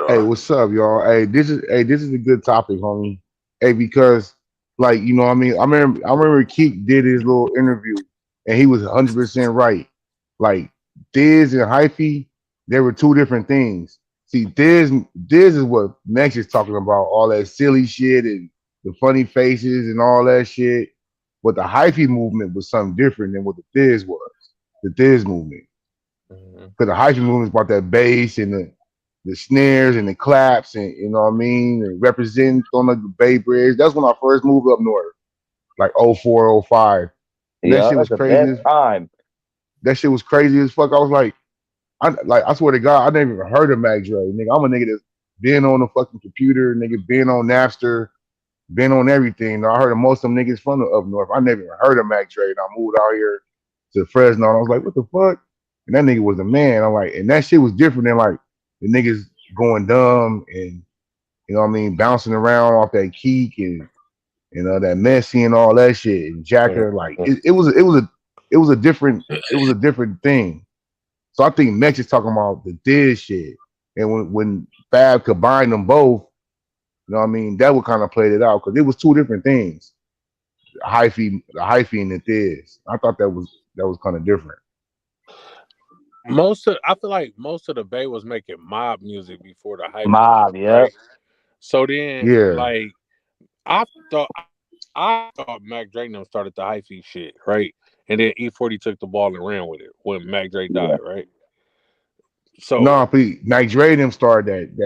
Hey, what's up, y'all? Hey, this is a good topic, homie. Hey, because like I mean, I remember Keith did his little interview, and he was 100% right. Like Diz and hyphy, there were two different things. See, Diz is what Max is talking about, all that silly shit and the funny faces and all that shit. But the hyphy movement was something different than what the Diz was. The Diz movement, because the hyphy movement is about that bass and the snares and the claps and and representing on the Bay Bridge. That's when I first moved up north, like 04, 05. Yeah, that shit was crazy. That shit was crazy as fuck. I was like, I swear to God, I never even heard of Mac Dre. Nigga, I'm a nigga that's been on the fucking computer, nigga, been on Napster, been on everything. I heard of most of them niggas from up north. I never even heard of Mac Dre, and I moved out here to Fresno, and I was like, what the fuck? And that nigga was the man. I'm like, and that shit was different than like the niggas going dumb and bouncing around off that keek and that Messi and all that shit and Jacker. Like it was a different thing. So I think Mex is talking about the Diz shit, and when Fab combined them both, that would kind of play it out, because it was two different things. The hyphy and the Diz. I thought that was kind of different. I feel like most of the Bay was making mob music before the hype. Mob, yeah. Right? So then, like, I I thought Mac Dre started the hyphy shit, right? And then E40 took the ball and ran with it when Mac Dre died, right? So No, but Mac Dre them started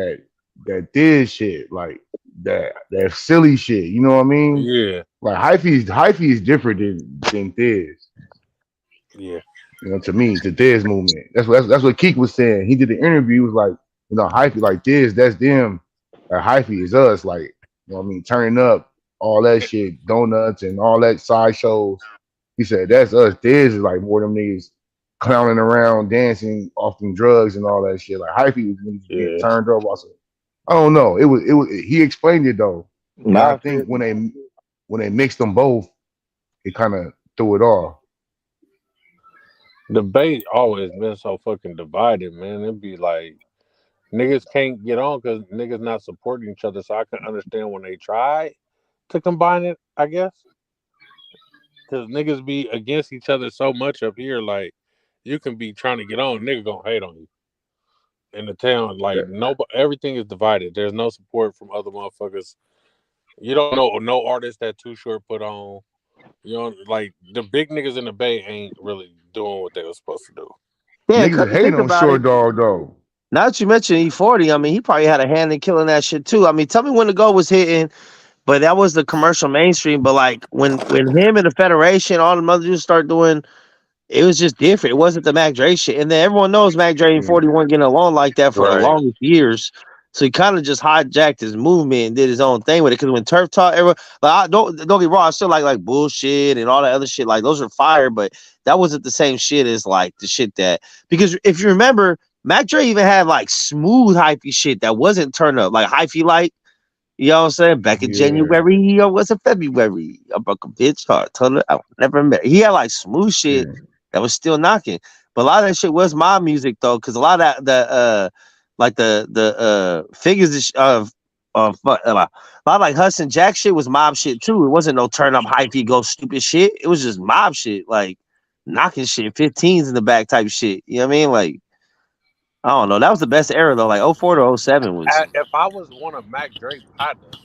that Diz shit, like that silly shit. You know what I mean? yeah, Like hyphy is different than Diz. yeah. You know, to me, the Diz movement. That's what Keek was saying. He did the interview. He was like, you know, hyphy like Diz, that's them. Hyphy is us. Like, you know what I mean? Turning up, all that shit, donuts and all that sideshows. He said that's us. Diz is like more them niggas clowning around, dancing off them drugs and all that shit. Like hyphy was niggas getting turned up. I don't know. It was. He explained it though. And I think when they mixed them both, it kind of threw it off. Debate always been so fucking divided, man. It'd be like niggas can't get on because niggas not supporting each other. So I can understand when they try to combine it, I guess. Because niggas be against each other so much up here, like you can be trying to get on, nigga gonna hate on you. In the town, like everything is divided. There's no support from other motherfuckers. You don't know no artist that Too Short put on. You know, like the big niggas in the Bay ain't really doing what they were supposed to do. Yeah, niggas hate on Short Dog though. Now that you mentioned E40, I mean, he probably had a hand in killing that shit too. I mean, tell me when the Go was hitting, but that was the commercial mainstream. But like when him and the Federation, all the other dudes start doing, it was just different. It wasn't the Mac Dre shit. And then everyone knows Mac Dre and 40 weren't getting along like that for the longest years. So he kind of just hijacked his movement and did his own thing with it. Because when Turf Talk, everyone, like, don't get me wrong, I still like bullshit and all that other shit. Like those are fire, but that wasn't the same shit as like the shit that, because if you remember, Mac Dre even had like smooth hypey shit that wasn't turned up, like hyphy like. You know what I'm saying? Back in January, or was it February? I broke a bitch heart. I never met. He had like smooth shit that was still knocking. But a lot of that shit was mob music though, because a lot of that the figures of a lot of like Hudson Jack shit was mob shit too. It wasn't no turn up hypey go stupid shit. It was just mob shit, like knocking shit, 15s in the back type shit. You know what I mean? Like, I don't know. That was the best era though. Like 04 to 07 was. If I was one of Mac Drake's partners,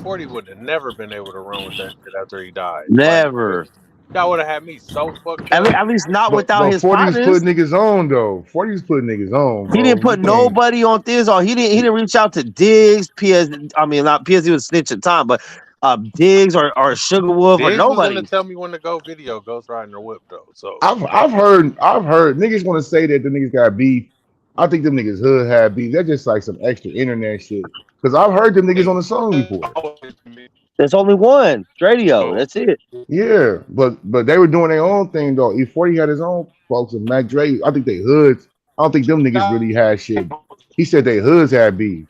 40 would have never been able to run with that shit after he died. Never. Like, that would have had me so fucked up. At least not without his 40's partners. putting niggas on though. 40's putting niggas on. Bro. He didn't put nobody on this, or he didn't reach out to Diggs. Not PS. He was snitch at the time, but Diggs or Sugarwolf or nobody. Was gonna tell me when to go video Ghost Riding or Whip though. So I've heard niggas want to say that the niggas got beef. I think them niggas hood had beef. That's just like some extra internet shit. Because I've heard them niggas on the song before. There's only one radio. That's it. Yeah, but they were doing their own thing though. E40 had his own folks, and Mac Dre, I think they hoods. I don't think them niggas really had shit. He said they hoods had beef.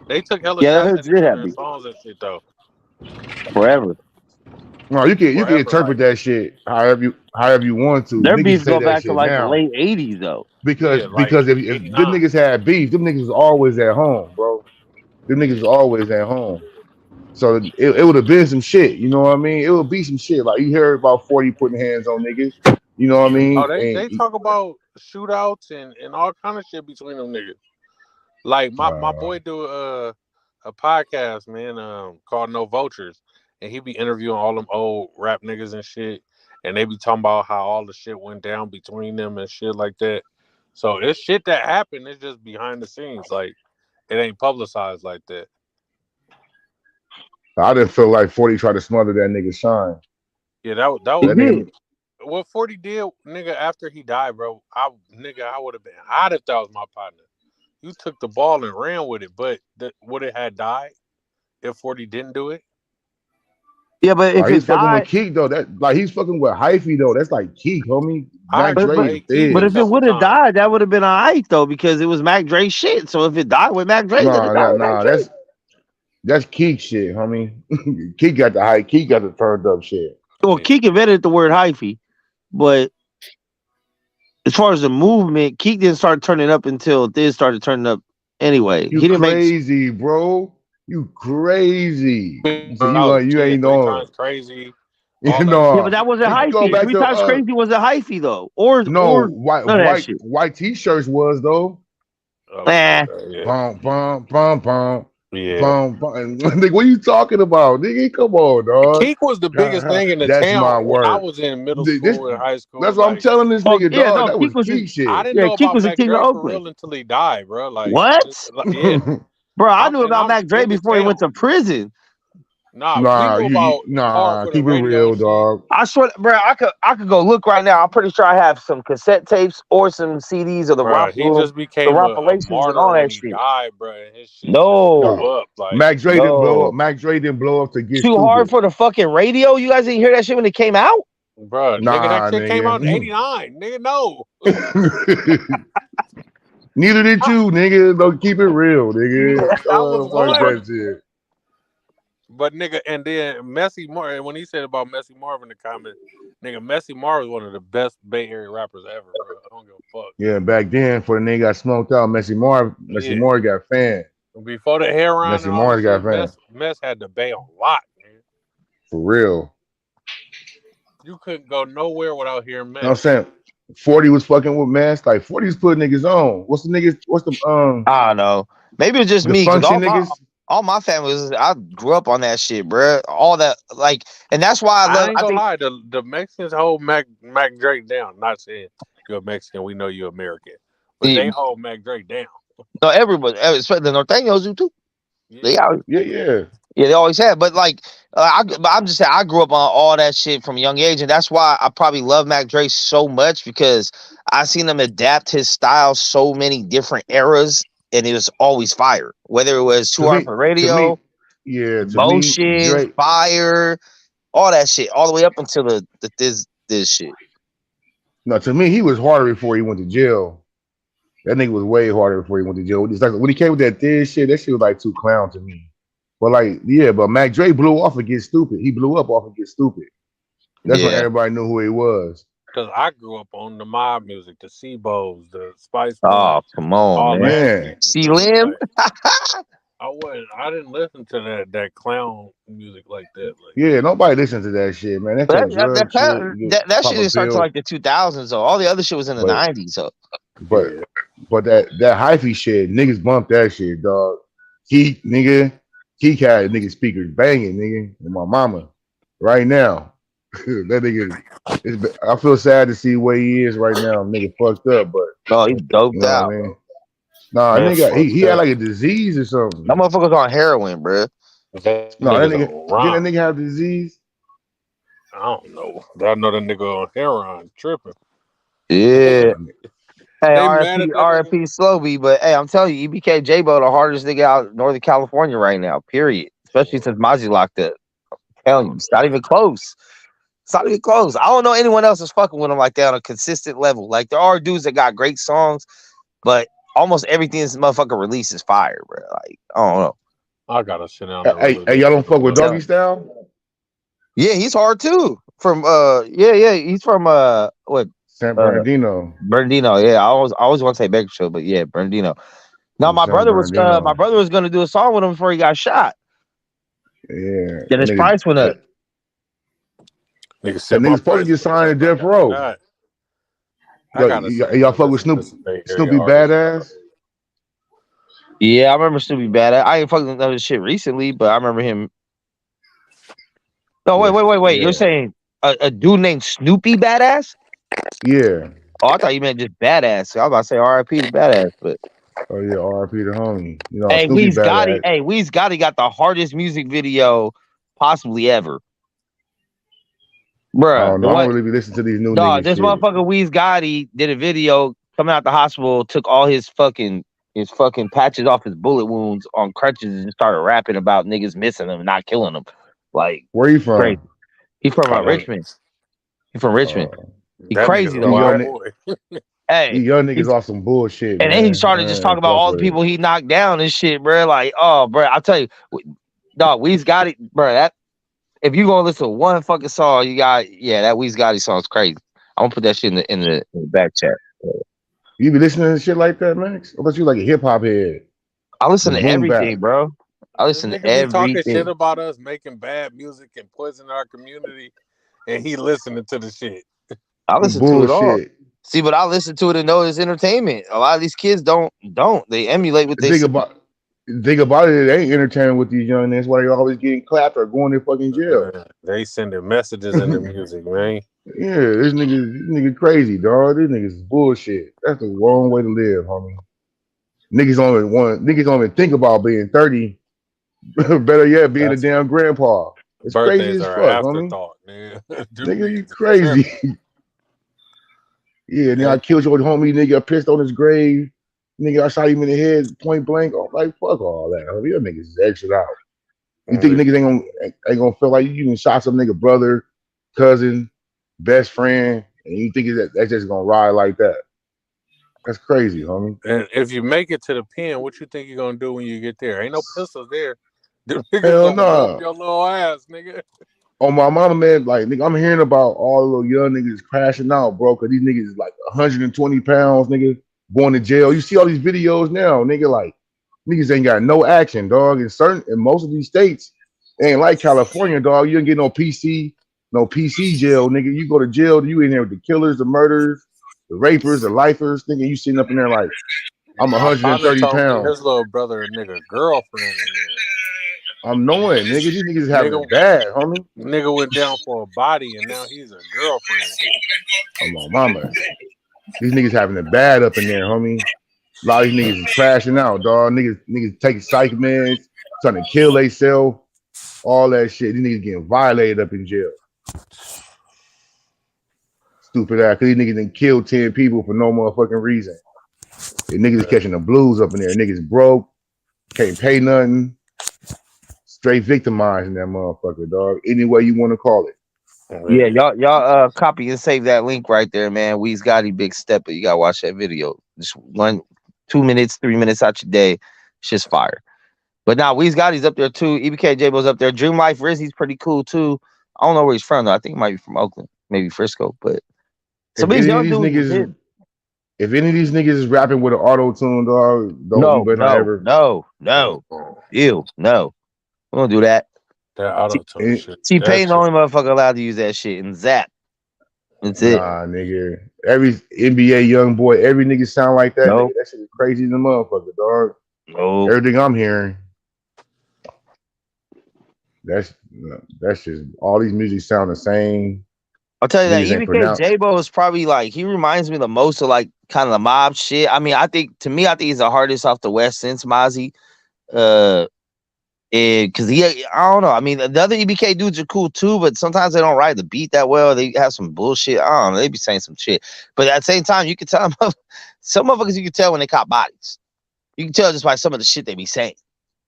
They took hella hoods did have beef. songs and shit though. Forever. No, you can interpret that shit however you want to. Their beef go back to like the late 80s though. Because if them niggas had beef, them niggas was always at home, bro. Them niggas was always at home. So it would have been some shit, you know what I mean? It would be some shit. Like you heard about 40 putting hands on niggas, you know what I mean? Oh, they talk about shootouts and all kind of shit between them niggas. Like my boy do a podcast, man, called No Vultures, and he be interviewing all them old rap niggas and shit, and they be talking about how all the shit went down between them and shit like that. So it's shit that happened. It's just behind the scenes, like it ain't publicized like that. I didn't feel like 40 tried to smother that nigga Shine. Yeah, that was what 40 did, nigga. After he died, bro, I would have been hot if that was my partner. You took the ball and ran with it, but would it have died if 40 didn't do it? Yeah, but if he's fucking died, with Keek though, he's fucking with Hyphy though. That's like Keek, homie. Mac Dre. But if it would have died, that would have been alright though, because it was Mac Dre shit. So if it died with Mac Dre, that's Keek shit, homie. Keek got the hype. Keek got the turned up shit. Well, Keek invented the word hyphy, but as far as the movement, Keek didn't start turning up until this started turning up anyway. You crazy, bro. You crazy. So you ain't knowing. Crazy. Yeah, but that wasn't hyphy. 3 times crazy was a hyphy though. White t-shirts was though. Yeah. Bum bum bum bum. Yeah. Nigga, what are you talking about? Nigga, come on, dog. Keek was the biggest thing in the That's town my when I word. was in middle This- school and high school. That's what I'm like, telling this Oh, nigga, yeah, dog. no, That was Keek was Keek a- shit. I didn't Yeah, know Keek about was the Mac king Dre of for Oakland. real until he died, bro. Like What? Yeah. Bro, I knew about I'm Mac Dre in the before he went town. to prison. Nah, we Nah, knew about Hard for the keep it Radio real, shit. dog. I swear, bro, I could go look right now. I'm pretty sure I have some cassette tapes or some CDs of the Bro, he romp, just the became a rompilations and martyr all when that he shit. died, bro. And his shit just No, blew up. Like, Mac Dre didn't blow no. up. Mac Dre didn't blow up to get Too stupid. hard for the fucking radio. You guys didn't hear that shit when it came out? bro, nigga, Nah, that shit came out in nigga. '89. Nigga, no. Neither did you, nigga. Don't keep it real, nigga. I was Fuck born. that shit. But nigga, and then Messy Marv, when he said about Messy Marv in the comment, nigga, Messy Marv is one of the best Bay Area rappers ever, bro. I don't give a fuck. Yeah, back then, before the nigga got smoked out, Messy Marv got fanned. Before the heroin, Messy and all Marv that got shit, fanned. Mess had the Bay on lock, man. For real. You couldn't go nowhere without hearing Mess. You know what I'm saying? 40 was fucking with Mess. Like 40 was putting niggas on. What's the I don't know. Maybe it's just the me because function niggas? all my family was. I grew up on that shit, bro. All that, like, and that's why I love. ain't gonna lie, the Mexicans hold Mac Drake down. Not saying you're a Mexican, we know you're American, but they hold Mac Drake down. No, everybody, especially the Norteños do too. Yeah. They always have. But like, I'm just saying, I grew up on all that shit from a young age, and that's why I probably love Mac Dre so much because I seen him adapt his style so many different eras, and it was always fire. Whether it was Too Hard for Radio, Motion, Fire, all that shit, all the way up until this shit. No, to me, he was harder before he went to jail. That nigga was way harder before he went to jail. It's like when he came with that thin shit, that shit was like too clown to me. But like, yeah, but Mac Dre blew off and Get Stupid. He blew up off and Get Stupid. That's when everybody knew who he was. Because I grew up on the mob music, the Sebos, the Spice. Oh, come on, man. C-Lim? I didn't listen to that clown music like that. Like, yeah, nobody listened to that shit, man. That shit didn't start till like the 2000s. So all the other shit was in the 90s. So, but that hyphy shit, niggas bumped that shit, dog. Keek had nigga speakers banging, nigga, with my mama right now. That nigga, I feel sad to see where he is right now. Nigga fucked up, but he's doped out. I mean? Nah, nigga, he had like a disease or something. That motherfucker's on heroin, bro. No, that nigga, didn't that nigga have disease? I don't know. I know that nigga on heroin tripping. Yeah. Hey, RFP Slowby, but hey, I'm telling you, EBK J-Bo the hardest nigga out in Northern California right now, period. Especially since Mozzie locked up. I'm telling you, it's not even close. It's not even close. I don't know anyone else is fucking with him like that on a consistent level. Like, there are dudes that got great songs, but almost everything this motherfucker releases fire, bro. Like, I don't know. I gotta sit down. Hey, y'all don't fuck with Doggy Style? Yeah, he's hard too. From he's from what? San Bernardino. Bernardino, yeah. I always want to say Bakersfield, but yeah, Bernardino. No, my brother was gonna do a song with him before he got shot. Yeah. Then his price went up. Nigga's supposed to get signed to Death Row. Y'all fuck with Snoopy Badass? Yeah, I remember Snoopy Badass. I ain't fucking with shit recently, but I remember him. No, wait. Yeah. You're saying a dude named Snoopy Badass? Yeah. Oh, I thought you meant just Badass. I was about to say R.I.P. to Badass, but. Oh yeah, R.I.P. to homie. You know, hey, Weez Gotti got the hardest music video possibly ever. Bruh. I don't really be listening to these new niggas. This motherfucker Weez Gotti did a video coming out the hospital, took all his fucking patches off his bullet wounds on crutches and started rapping about niggas missing them and not killing them. Like, where you from? Crazy. He from Richmond. He from Richmond. He crazy though. Hey, young niggas off some bullshit. And then he started just talking about all the people he knocked down and shit, bro. Like, oh, bro, I'll tell you, dog, Weez Gotti, bro. That if you gonna listen to one fucking song, you got that Weez Gotti song's crazy. I'm gonna put that shit in the back chat. You be listening to shit like that, Max? I thought you like a hip hop head. I listen to everything, bro. I listen to everything. Talking shit about us making bad music and poisoning our community, and he listening to the shit. I listen to it all. See, but I listen to it and know it's entertainment. A lot of these kids don't. They emulate what they see. Think about it, they ain't entertaining with these young niggas. That's why they always getting clapped or going to fucking jail. They sending messages in the music, man. Yeah, this nigga crazy, dog. This niggas is bullshit. That's the wrong way to live, homie. Niggas don't even think about being 30. Better yet, being a damn grandpa. It's crazy as fuck, homie. Nigga, you crazy. Yeah, then I killed your homie, nigga. I pissed on his grave. Nigga, I shot him in the head, point blank. I'm like, fuck all that. Homie. Your niggas is extra out. You think niggas ain't gonna feel like you even shot some nigga brother, cousin, best friend, and you think that's just gonna ride like that? That's crazy, homie. And if you make it to the pen, what you think you're gonna do when you get there? Ain't no pistols there. Them niggas Hell gonna no. your little ass, nigga. On my mama, man, like, nigga, I'm hearing about all the little young niggas crashing out, bro, because these niggas is like 120 pounds, nigga, going to jail. You see all these videos now, nigga, like, niggas ain't got no action, dog. In most of these states, it ain't like California, dog. You don't get no PC jail, nigga. You go to jail, you in there with the killers, the murderers, the rapers, the lifers, nigga. You sitting up in there like, I'm 130 pounds. His little brother, a nigga, girlfriend in there. I'm knowing, nigga. These niggas having it bad, homie. Nigga went down for a body, and now he's a girlfriend. Oh, my mama. These niggas having it bad up in there, homie. A lot of these niggas is crashing out, dog. Niggas taking psych meds, trying to kill themselves, all that shit. These niggas getting violated up in jail. Stupid ass, because these niggas done killed 10 people for no motherfucking reason. The niggas is catching the blues up in there. Niggas broke, can't pay nothing. Straight victimizing that motherfucker, dog. Any way you want to call it. Yeah, y'all copy and save that link right there, man. Weez Gotti, Big Stepper. You gotta watch that video. Just 1, 2 minutes, 3 minutes out your day. It's just fire. But now Weez Gotti's up there too. EBK J-Bo's up there. Dream Life Rizzy's pretty cool too. I don't know where he's from though. I think he might be from Oakland, maybe Frisco. But some of these young dudes. If any of these niggas is rapping with an auto tune, dog, no. Ew, no. We don't do that. That auto tune shit. T-Pain the only motherfucker allowed to use that shit, and Zap. That's it. Nah, nigga. Every NBA young boy, every nigga sound like that. Nope. Nigga. That shit is crazy as a motherfucker, dog. No. Everything I'm hearing. That's just all these music sound the same. I'll tell you that EBK J-Bo is probably like, he reminds me the most of like kind of the mob shit. I mean, I think he's the hardest off the West since Mozzie. Because I don't know. I mean, the other EBK dudes are cool too, but sometimes they don't ride the beat that well. They have some bullshit. I don't know. They be saying some shit, but at the same time, you can tell them. Some motherfuckers you can tell when they cop bodies. You can tell just by some of the shit they be saying.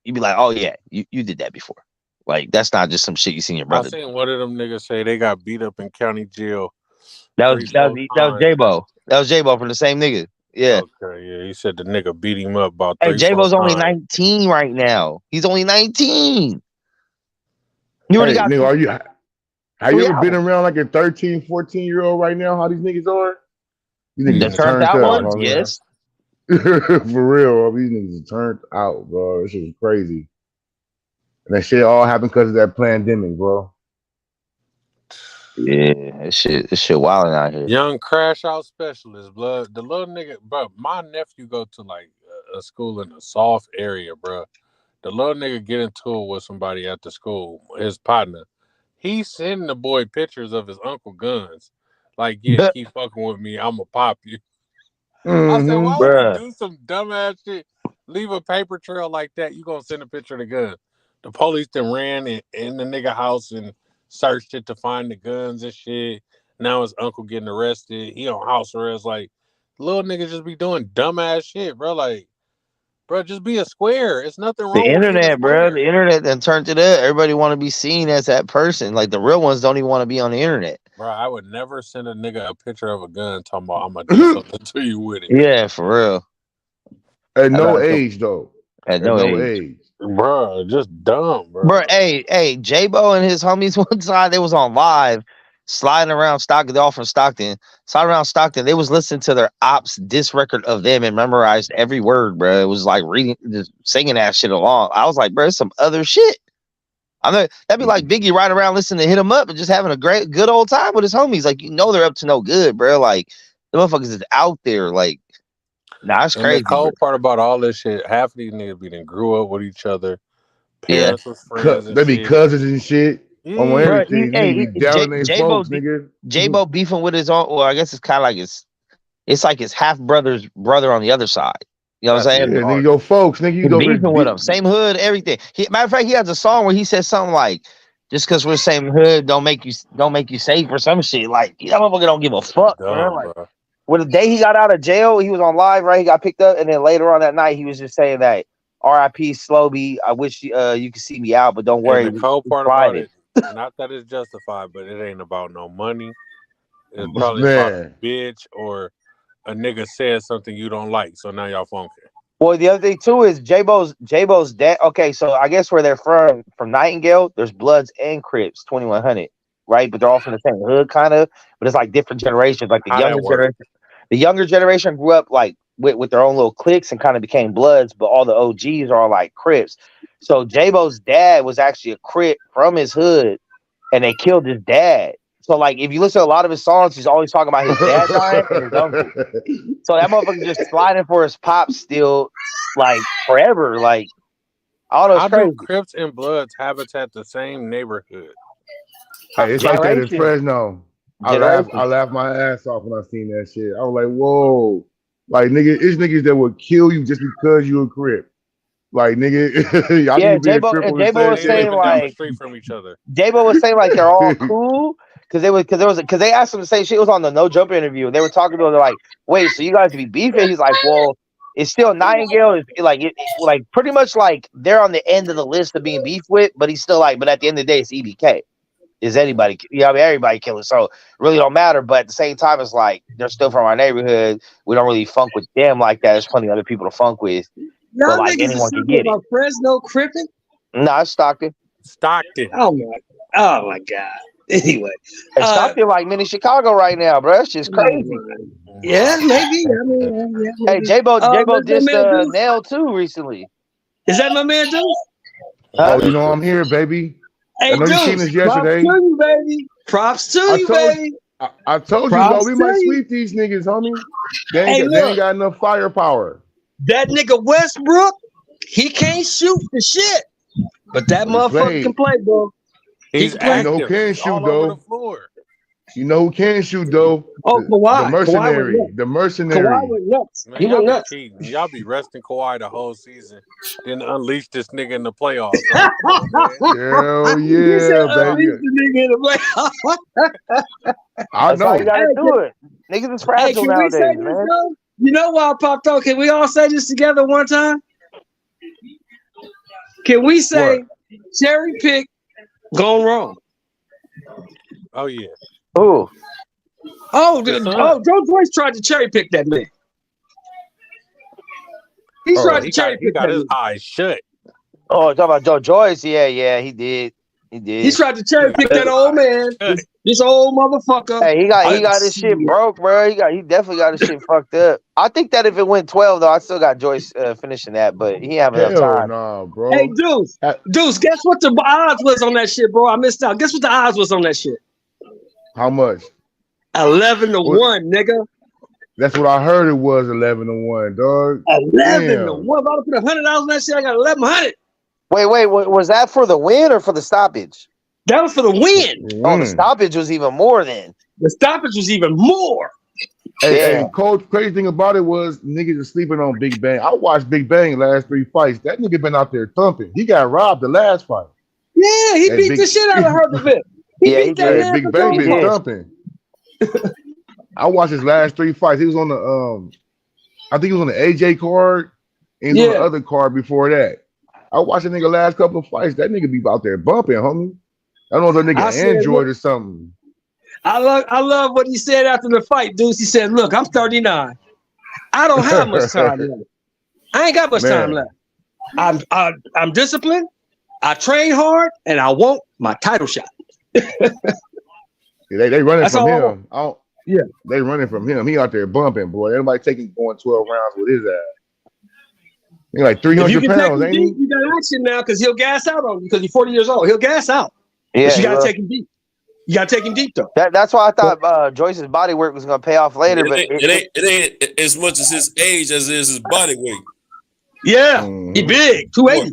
You be like, oh yeah, you did that before. Like that's not just some shit you seen your brother. I seen one of them niggas say they got beat up in county jail. That was J-Bo. That was J-Bo from the same nigga. Yeah. Okay, yeah. He said the nigga beat him up about 3 J-Bo's only 19 right now. He's only 19. You already got nigga, have you ever been around like a 13, 14-year-old right now? How these niggas are? These niggas turned out ones, yes. For real, these niggas are turned out, bro. This shit is crazy. And that shit all happened because of that pandemic, bro. Yeah, this shit wilding out here. Young crash out specialist, blood. The little nigga, bro. My nephew go to like a school in a soft area, bro. The little nigga get into it with somebody at the school, his partner. He's sending the boy pictures of his uncle guns. Like, yeah, keep fucking with me, I'ma pop you. I said, why would you do some dumbass shit? Leave a paper trail like that. You gonna send a picture of the gun? The police then ran in the nigga house and searched it to find the guns and shit. Now his uncle getting arrested. He on house arrest. Like, little niggas just be doing dumbass shit, bro. Like, bro, just be a square. It's nothing wrong with the internet, bro. The internet then turned it up. Everybody want to be seen as that person. Like, the real ones don't even want to be on the internet. Bro, I would never send a nigga a picture of a gun talking about I'm going to do something to you with it. Yeah, for real. At no age, though. At no age. Bro, just dumb, bro. Bro, hey, J-Bo and his homies one time, they was on live, sliding around Stockton. They're all from Stockton. Sliding around Stockton. They was listening to their ops diss record of them and memorized every word, bro. It was like reading, just singing that shit along. I was like, bro, it's some other shit. That'd be like Biggie riding around listening to Hit 'Em Up and just having a good old time with his homies. Like, they're up to no good, bro. Like, the motherfuckers is out there. Like, Nah, it's And crazy. the cold part about all this shit, half of these niggas be done grew up with each other. Parents was friends and They be shit. cousins and shit on Yeah. everything. Nigga be down their folks, nigga. J-Bo beefing with his own. Well, I guess it's kind of like it's like his half brother's brother on the other side. You know what I'm saying? Yeah, nigga, your folks, nigga, you He's go beefing with him, same hood, everything. Matter of fact, he has a song where he says something like, "Just because we're the same hood, don't make you safe" or some shit. Like that motherfucker don't give a fuck, man. Like, bro. well, the day he got out of jail, he was on live, right? He got picked up, and then later on that night, he was just saying that R.I.P. Slowby. I wish you could see me out, but don't worry. And the cold part about it, not that it's justified, but it ain't about no money. It's probably about a bitch or a nigga said something you don't like, so now y'all funky. Well, the other thing too is J-Bo's dad. Okay, so I guess where they're from Nightingale, there's Bloods and Crips, 2100, right? But they're all from the same hood, kind of. But it's like different generations. Like the younger generation grew up like with their own little cliques and kind of became Bloods, but all the OGs are like Crips. So J-Bo's dad was actually a Crip from his hood, and they killed his dad. So, like, if you listen to a lot of his songs, he's always talking about his dad dying and his uncle. So that motherfucker just sliding for his pops still, like, forever. Like, I don't know. It's crazy. Crips and Bloods habitat the same neighborhood. Hey, it's like that in Fresno. I laughed my ass off when I seen that shit. I was like, whoa. Like, nigga, it's niggas that would kill you just because you a Crip. Like, nigga, yeah, J-Bo was saying, like, straight from each other. J-Bo was saying, like, they're all cool. Because they asked him the same shit. It was on the No Jump interview. And they were talking to him. They're like, "Wait, so you guys be beefing?" He's like, "Well, it's still Nightingale. It's like pretty much like they're on the end of the list of being beef with, but he's still like, but at the end of the day, it's EBK. Is anybody? I mean, everybody killing. So it really don't matter. But at the same time, it's like they're still from our neighborhood. We don't really funk with them like that. There's plenty of other people to funk with. Y'all but like niggas anyone can get it. Fresno Crippin'? Nah, it's Stockton. Oh my god. Anyway, Stockton like mini Chicago right now, bro. It's just crazy. Yeah, maybe. I mean, yeah. Hey, J-Bo dissed Nail too recently. Is that my man Deuce? Oh, you know I'm here, baby. Hey, I know you seen this yesterday. Props to you, baby. Props to you, baby. I told you, bro, we might sweep these niggas, homie. They ain't got enough firepower. That nigga Westbrook, he can't shoot for shit, but that motherfucker can play, bro. He's active. You know who can shoot, though? You know who can shoot, though? Oh, Kawhi. The mercenary. The mercenary. Kawhi went nuts. Man, y'all went nuts. Y'all be resting Kawhi the whole season, then unleash this nigga in the playoffs. Hell yeah, baby. I know. You gotta do it. Niggas is fragile nowadays, man. You know why I popped up? Can we all say this together one time? Can we say cherry pick gone wrong? Oh yeah. Oh, Joe Joyce tried to cherry pick that man. He tried to cherry pick that. He got his eyes shut. Oh, talking about Joe Joyce? Yeah, he did. He tried to cherry pick that old man. This old motherfucker. Hey, he got his shit broke, bro. He definitely got his shit fucked up. I think that if it went 12 though, I still got Joyce finishing that, but he having enough time. Nah, bro. Hey, Deuce, guess what the odds was on that shit, bro? I missed out. Guess what the odds was on that shit? How much? 11-1, nigga. That's what I heard. It was 11-1, dog. 11-1. If I put $100 on that shit, I got 1,100. Wait, was that for the win or for the stoppage? That was for the win. Oh, the stoppage was even more then. The stoppage was even more. Hey, Coach, crazy thing about it was niggas are sleeping on Big Bang. I watched Big Bang last 3 fights. That nigga been out there thumping. He got robbed the last fight. Yeah, he beat the shit out of Herbert. He beat that Big Bang been thumping. I watched his last 3 fights. He was on the I think he was on the AJ card and he was on the other card before that. I watched the nigga last couple of fights. That nigga be out there bumping, homie. I don't know if that nigga Android or something. I love what he said after the fight, Deuce. He said, "Look, I'm 39. I don't have much time left. I ain't got much time left. I'm disciplined. I train hard, and I want my title shot." They running from him. They running from him. He out there bumping, boy. Everybody going 12 rounds with his ass. He like 300 pounds, ain't he? You got action now because he'll gas out on you because you're 40 years old. He'll gas out. Yeah, but you got to take him deep. You gotta take him deep though. That's why I thought Joyce's body work was gonna pay off later. But it ain't as much as his age as it is his body weight. Yeah, he big, 280.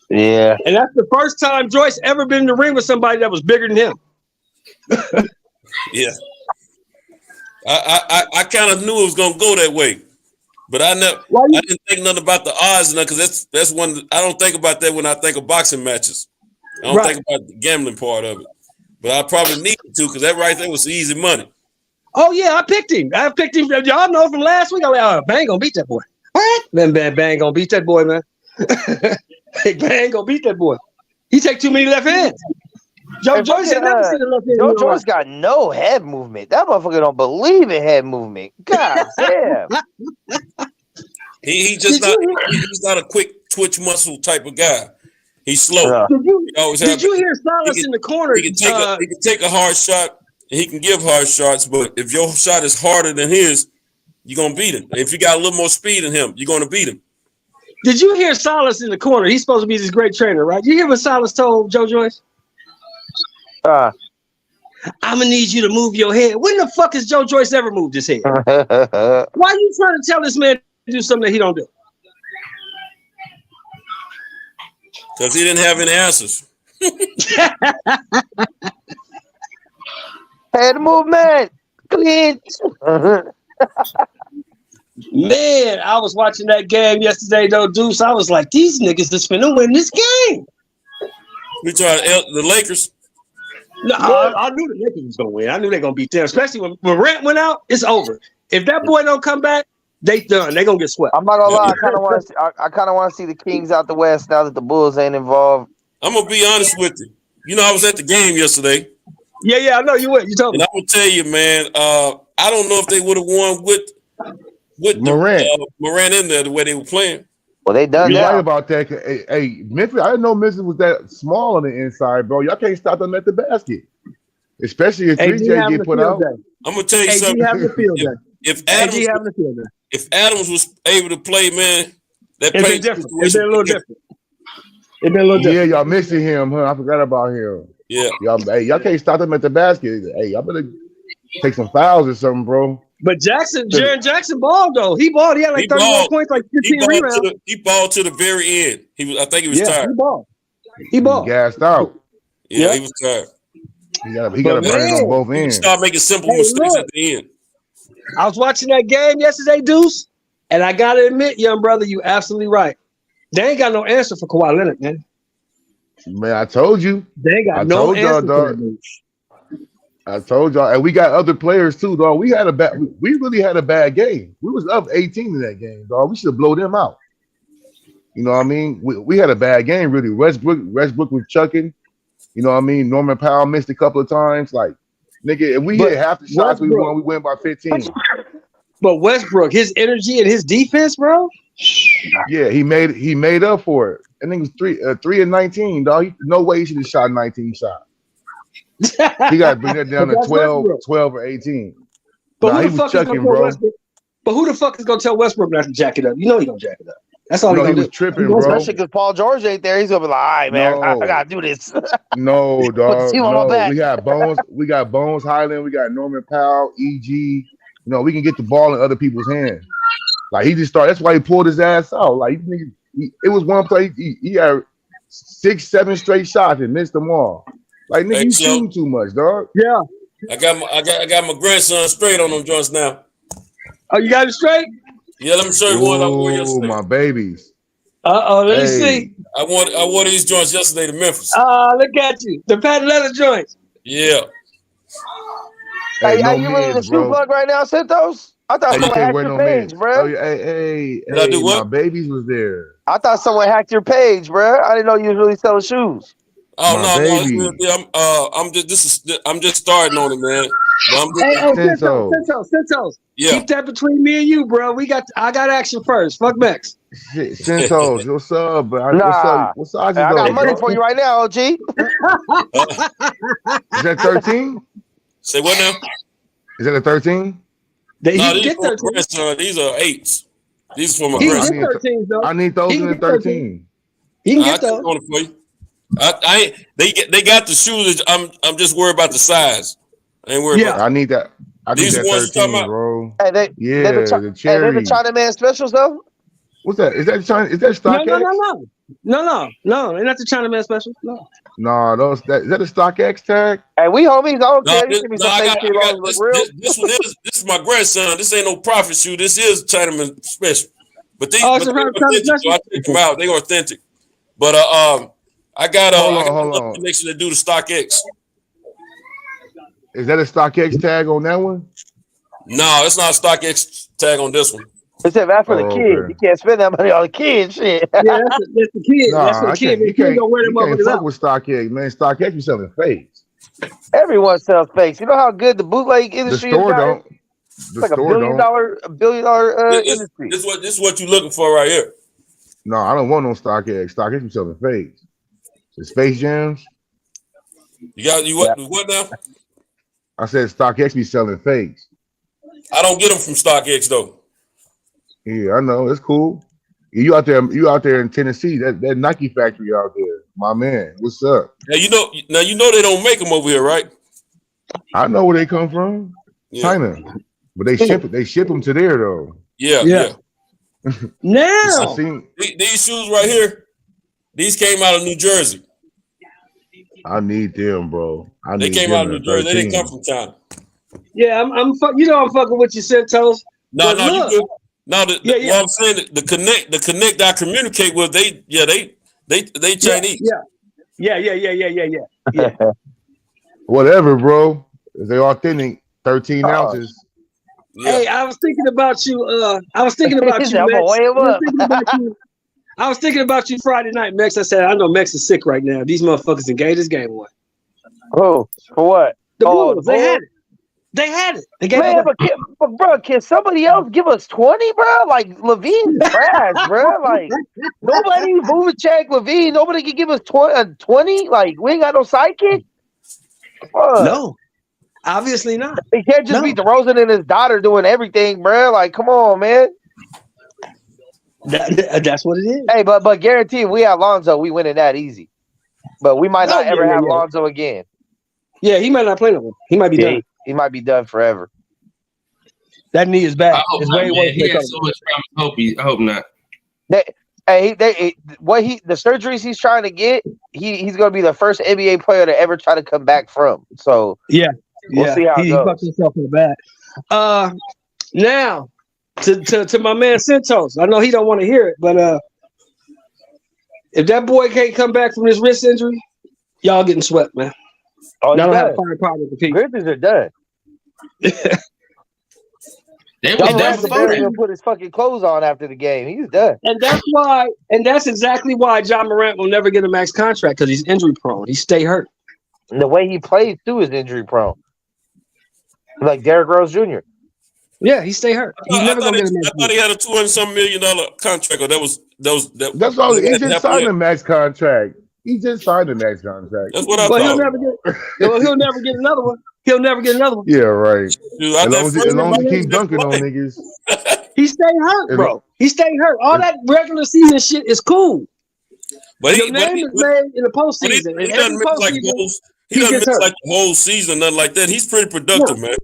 Yeah, and that's the first time Joyce ever been in the ring with somebody that was bigger than him. Yeah, I kind of knew it was gonna go that way, but I didn't think nothing about the odds and because that's one I don't think about that when I think of boxing matches. I don't think about the gambling part of it, but I probably needed to because that right there was easy money. Oh yeah, I picked him. Y'all know from last week. I was like, Bang gonna beat that boy. What? Man, Bang gonna beat that boy, man. Bang gonna beat that boy. He take too many left hands. Joe Joyce had never seen a left hand. Joe Joyce got no head movement. That motherfucker don't believe in head movement. God damn. He's not a quick twitch muscle type of guy. He's slow. Did you hear Silas in the corner? He can take a hard shot. And he can give hard shots, but if your shot is harder than his, you're gonna beat him. If you got a little more speed than him, you're gonna beat him. Did you hear Silas in the corner? He's supposed to be this great trainer, right? You hear what Silas told Joe Joyce? I'm gonna need you to move your head. When the fuck has Joe Joyce ever moved his head? Why are you trying to tell this man to do something that he don't do? Because he didn't have any answers. Head movement, clinch. Man, I was watching that game yesterday, though, Deuce. I was like, these niggas is finna win this game. We tried the Lakers. No, I knew the Lakers was gonna win. I knew they're gonna beat them, especially when Morant went out. It's over. If that boy don't come back, they done. They gonna get swept. I'm not gonna lie. I kind of want to see the Kings out the West now that the Bulls ain't involved. I'm gonna be honest with you. You know, I was at the game yesterday. Yeah, I know you would. You told me. And I will tell you, man. I don't know if they would have won with Morant in there the way they were playing. Well, they done You're that. right about that. Hey, Memphis. I didn't know Memphis was that small on the inside, bro. Y'all can't stop them at the basket, especially if 3J get put out. I'm gonna tell you something. If Adams was able to play, man, that it'd been different. It'd been a little different. It'd been a little different. Yeah, y'all missing him, huh? I forgot about him. Yeah. Y'all can't stop them at the basket. Hey, y'all better take some fouls or something, bro. But Jaren Jackson balled though. He balled. He had like 31 points, like 15 rebounds. He balled to the very end. I think he was tired. He balled. Gassed out. Yeah, he was tired. He got to burn on both ends. Start making simple mistakes at the end. I was watching that game yesterday, Deuce, and I gotta admit, young brother, you absolutely right. They ain't got no answer for Kawhi Leonard, man. Man, I told you. They ain't got no answer for that. I told y'all, and we got other players too, dog. We really had a bad game. We was up 18 in that game, dog. We should have blown them out. You know what I mean? We had a bad game, really. Westbrook was chucking. You know what I mean? Norman Powell missed a couple of times. Like, nigga, if we hit half the shots we win by 15. But Westbrook, his energy and his defense, bro. Yeah, he made up for it. I think it was 3 and 19, dog. No way he should have shot 19 shots. He got to bring that down to 12 or 18. But who the fuck is gonna tell Westbrook? But who the fuck is gonna tell Westbrook not to jack it up? You know he gonna jack it up. That's all he was tripping, bro. Especially because Paul George ain't there. He's gonna be like, all right, man, I gotta do this. No, dog. No. We got Bones Highland. We got Norman Powell, EG. You know, we can get the ball in other people's hands. Like he just started. That's why he pulled his ass out. Like it was one play. He had 6-7 straight shots and missed them all. Like nigga, you shooting too much, dog. Yeah. I got my grandson straight on them joints now. Oh, you got it straight? Yeah, let me show you one I wore yesterday. My babies. Let me see. I wore these joints yesterday to Memphis. Look at you. The patent leather joints. Yeah. Hey, are you ready to shoe plug right now, Santos? I thought someone hacked your page, bro. Hey, I do what? My babies was there. I thought someone hacked your page, bro. I didn't know you was really selling shoes. Oh no, I'm just starting on it, man. Santos. Yeah. Keep that between me and you, bro. I got action first. Fuck Max. Shit, Santos, what's up, bro? Nah. What's up? I got money for you right now, OG. Is that 13? Say what now? Is that a 13? These are these are 8s. These are for my grandson. I need those in the 13. He can get those. On it for you. They got the shoes. I'm just worried about the size. I ain't worried about. I need that. I need These that ones you talking 13, about? bro. Hey, they Yeah, the the cherry. Hey, the China Man specials though. What's that? Is that China? Is that StockX? No. They're not the Chinaman special. No. No, those. Is that a StockX tag? Hey, we homies. I don't No, care. this, You give me no, some I fake got, shit I got on look real. this one is this is my grandson. This ain't no profit shoe. This is Chinaman special. But these, Oh, it's but a they're Chinaman authentic. So special? I take them out. They are authentic. But I got a connection to do the StockX. Is that a StockX tag on that one? No, it's not a StockX tag on this one. It's that for the Oh, kid. okay. You can't spend that money on the kid. Shit. Yeah, that's the kid. Nah, That's for the I kid. can't. The You kid can't. don't wear You them can't motherfuckers fuck out. with StockX, man. StockX be selling fakes. Everyone sells fakes. You know how good the bootleg The industry store is. don't. It's The like a store billion don't. dollar industry. This is what you're looking for right here. No, I don't want no StockX. StockX be selling fakes. The Space Jams. You what now? I said StockX be selling fakes. I don't get them from StockX though. Yeah, I know. It's cool. You out there in Tennessee, that Nike factory out there. My man, what's up? Now you know they don't make them over here, right? I know where they come from. Yeah. China. But they ship them to there though. Yeah. Now I seen these shoes right here, these came out of New Jersey. I need them, bro. They came out of New Jersey. They didn't come from China. Yeah, I'm fucking with you, Santos. No, But look, you good. No, what I'm saying, the connect I communicate with, they Chinese. Yeah. Whatever, bro. If they authentic, 13 ounces. Yeah. Hey, I was thinking about you. I was thinking about you, Mex. I was thinking about you Friday night, Mex. I said, I know Mex is sick right now. These motherfuckers engaged this game away. Oh, for what? The Oh, Bulls, the they had Bulls? it. They had it. They gave Man, it away. but bro, can somebody else give us 20, bro? Like Levine's trash, bro. Like nobody Vuvacek, Levine, nobody can give us 20. Like we ain't got no sidekick. No, obviously not. He can't just be DeRozan and his daughter doing everything, bro. Like, come on, man. That's what it is. Hey, but guarantee if we have Lonzo, we winning that easy. But we might not ever have Lonzo again. Yeah, he might not play no more. He might be done. He might be done forever. That knee is bad. I hope It's not, way man. worse. He has so much promise. I hope not. The surgeries he's trying to get, he's going to be the first NBA player to ever try to come back from. So we'll see how it he goes. fucked himself in the back. Now to my man Santos. I know he don't want to hear it, but if that boy can't come back from his wrist injury, y'all getting swept, man. Oh, y'all don't have firepower to compete. Grizzlies are done. They John was done Morant before barely that. even put his fucking clothes on after the game. He's done. And that's exactly why John Morant will never get a max contract, because he's injury prone. He stay hurt. And the way he plays too is injury prone. Like Derrick Rose Jr. Yeah, he stay hurt. He's never gonna get a max. I thought he had a $200-some million contract, or That's all. He just signed a max contract. He just signed a max contract. That's what I Well, thought. he'll never get another one. He'll never get another one. Yeah, right. Dude, As long as he keep dunking on niggas. He stay hurt, bro. He stay hurt. All that regular season shit is cool. But Your name is made in the postseason. He doesn't miss like the whole season, nothing like that. He's pretty productive, man.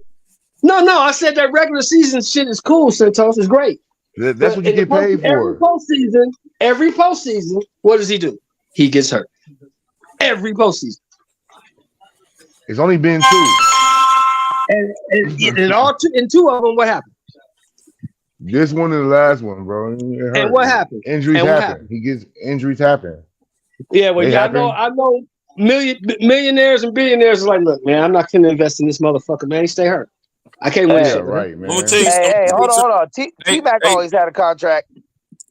No, I said that regular season shit is cool, Santos. Is great. That's what you get paid for. Every postseason, what does he do? He gets hurt. Every postseason. It's only been 2. And in 2 of them, what happened? This one and the last one, bro. And what happened? Injuries happen. He gets injuries happen. Yeah, well, I know millionaires and billionaires are like, look, man, I'm not gonna invest in this motherfucker, man. He stay hurt. I can't win shit. Right, man. Hey, hold on. T-Mac always had a contract.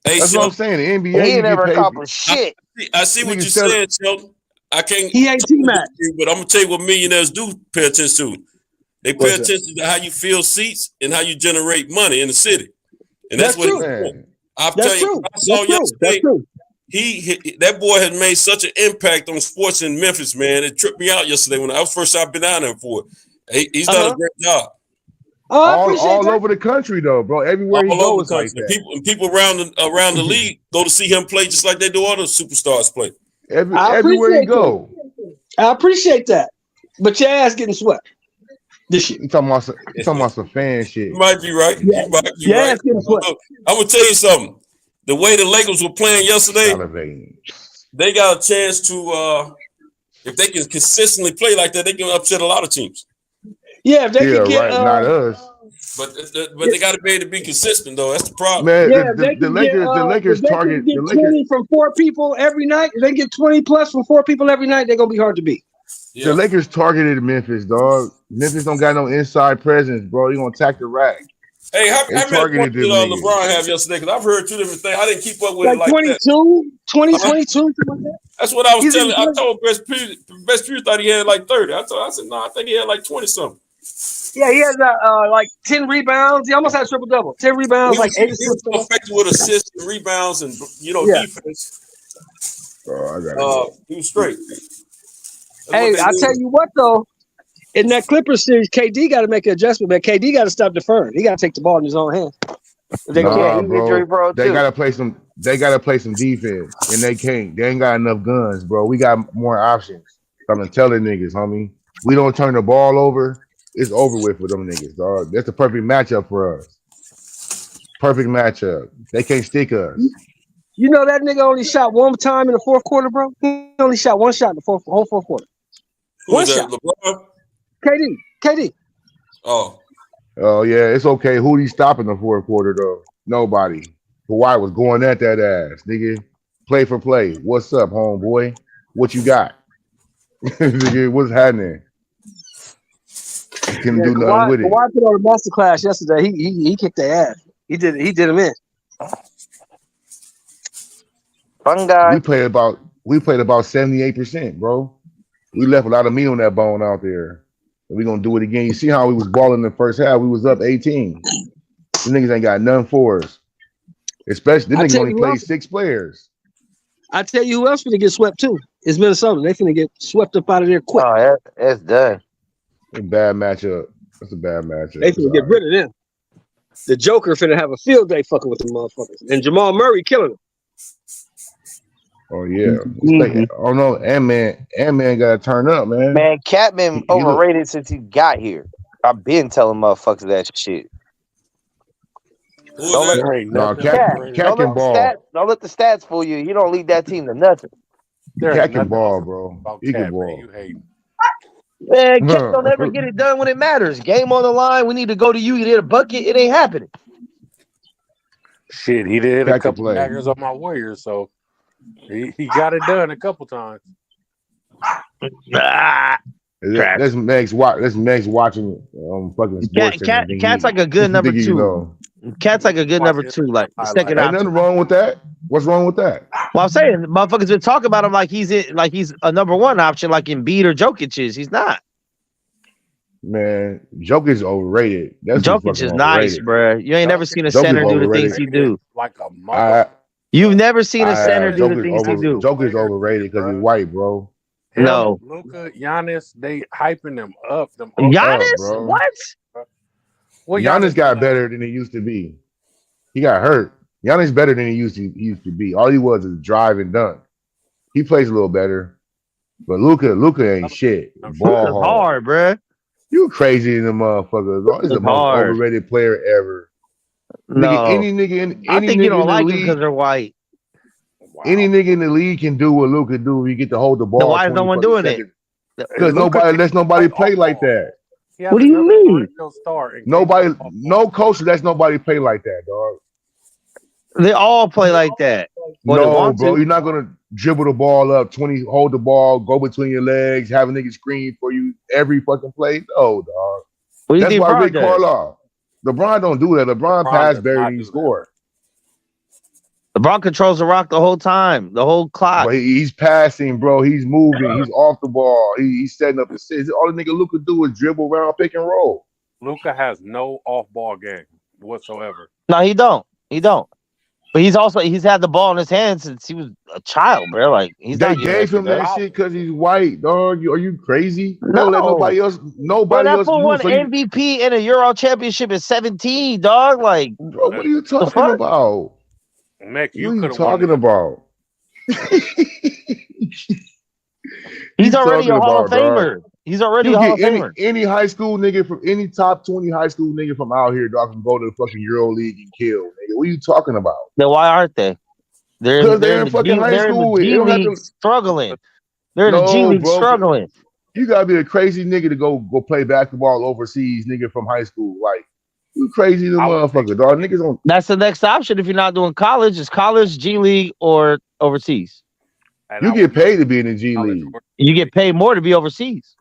Hey, that's what I'm saying. The NBA, he ain't never accomplished shit. I see what you said, Sheldon. I can't. He ain't T-Mac. But I'm gonna tell you what millionaires do pay attention to. They pay attention to how you fill seats and how you generate money in the city, and that's what. I'll tell you. I saw yesterday. That boy has made such an impact on sports in Memphis, man. It tripped me out yesterday when I was first I've been down there for it. He's done a great job. All over the country, though, bro. Everywhere he All goes, over like that. People around the league go to see him play just like they do all the superstars play. Everywhere you go. I appreciate that. But your ass getting swept this year. You talking about some fan shit. You might be right. Yeah. You might be Your right. ass getting swept. I'm gonna tell you something. The way the Lakers were playing yesterday, they got a chance to if they can consistently play like that, they can upset a lot of teams. Yeah, if they can get not us. But they got to be able to be consistent, though. That's the problem. Man, yeah, the Lakers target get the 20 Lakers. from 4 people every night. If they get 20 plus from 4 people every night, they're gonna be hard to beat. Yeah. The Lakers targeted Memphis, dog. Memphis don't got no inside presence, bro. You gonna attack the rack. Hey, how many targeted points did them LeBron have yesterday? Because I've heard 2 different things. I didn't keep up with Like it like 22, that. 20, 22, something like that. That's what I was He's telling. in I good- told Best Pugh thought he had like 30. I said, no, I think he had like 20 something. Yeah, he has like 10 rebounds. He almost had a triple double. 10 rebounds, like 8 He was assists. effective with assists and rebounds and Yeah. defense. Oh, I got it. He was straight. Hey, I tell you what though, in that Clippers series, KD got to make an adjustment, man. KD got to stop deferring. He got to take the ball in his own hands. They can't. He's injury prone They too. gotta play some. They gotta play some defense, and they can't. They ain't got enough guns, bro. We got more options. I'm telling niggas, homie. We don't turn the ball over. It's over with for them niggas, dog. That's the perfect matchup for us. Perfect matchup. They can't stick us. You know that nigga only shot 1 time in the 4th quarter, bro. He only shot 1 shot in the whole 4th quarter. Who was One that? shot. LeBron? KD. Oh yeah, it's okay. Who he stopping the 4th quarter though? Nobody. Kawhi was going at that ass, nigga. Play for play. What's up, homeboy? What you got? Nigga, what's happening? Couldn't do nothing with it. Kawhi put on a masterclass yesterday. He kicked their ass. He did him in. Fun guy. We played about 78%, bro. We left a lot of meat on that bone out there. And we're gonna do it again. You see how we was balling in the first half? We was up 18. The niggas ain't got none for us. Especially the niggas only played 6 players. I tell you who else finna get swept too. It's Minnesota. They finna get swept up out of there quick. Oh, that's done. A bad matchup. That's a bad matchup. They finna get rid of them. The Joker finna have a field day fucking with them motherfuckers. And Jamal Murray killing them. Oh yeah. Mm-hmm. Oh no, Ant-Man gotta turn up, man. Man, Cat been overrated since he got here. I've been telling motherfuckers that shit. Don't let Cat can ball. Don't let the stats fool you. You don't lead that team to nothing. Cat can ball, bro. He can ball. Man, Cat don't ever get it done when it matters. Game on the line. We need to go to you. You hit a bucket. It ain't happening. Shit, he did a couple daggers on my Warriors, so he got it done a couple times. That's Meg's watching fucking sports. Cat's like a good number 2. Cat's like a good number 2, like the second Ain't option. nothing wrong with that. What's wrong with that? Well, I'm saying motherfuckers been talking about him like he's a number 1 option, like Embiid or Jokic is. He's not. Man, Jokic is overrated. Jokic is nice, bro. You ain't never seen a center do the things he do. Like a mother. You've never seen a center do the things he do. Joker's overrated because he's white, bro. No. Luka, Giannis, they hyping them up. Giannis? Bro. What? Well, Giannis got better than he used to be. He got hurt. Giannis better than he used to be. All he was is drive and dunk. He plays a little better, but Luka ain't shit. Ball hard, bro. You crazy in the motherfucker. He's the most overrated player ever. No, I think you don't like him because they're white. Any nigga in the league can do what Luka do. If you get to hold the ball. Then why is no one doing it? Because nobody lets nobody play like that. What do you mean? No coach lets nobody play like that, dog. They all play like that. No, bro, you're not gonna dribble the ball up 20, hold the ball, go between your legs, have a nigga screen for you every fucking play. No, dog. What do you That's think why LeBron Rick does? Carlisle. LeBron don't do that. LeBron pass better than he score. LeBron controls the rock the whole time, the whole clock. But he's passing, bro. He's moving. He's off the ball. He's setting up assists. All the nigga Luka do is dribble around, pick and roll. Luka has no off-ball game whatsoever. No, he don't. He don't. But he's had the ball in his hands since he was a child, bro. Like They gave him that shit because he's white, dog. Are you crazy? No. Don't let nobody else. Nobody That else. fool won use, so MVP in a Euro championship at 17, dog. Like, bro, what are you talking about? Mick, What are you talking about? He's already a Hall of Famer. Dog. He's already You a Hall of get Famer. any high school nigga from any top 20 high school nigga from out here, dog, can go to the fucking Euro League and kill, nigga. What are you talking about? Then why aren't they? Because they're in fucking high school. G League struggling. They're in the G League struggling. You gotta be a crazy nigga to go play basketball overseas, nigga, from high school. Like, you crazy the motherfucker, dog. Niggas don't. That's the next option if you're not doing college. It's college, G League, or overseas. You get paid to be in the G League. You get paid more to be overseas.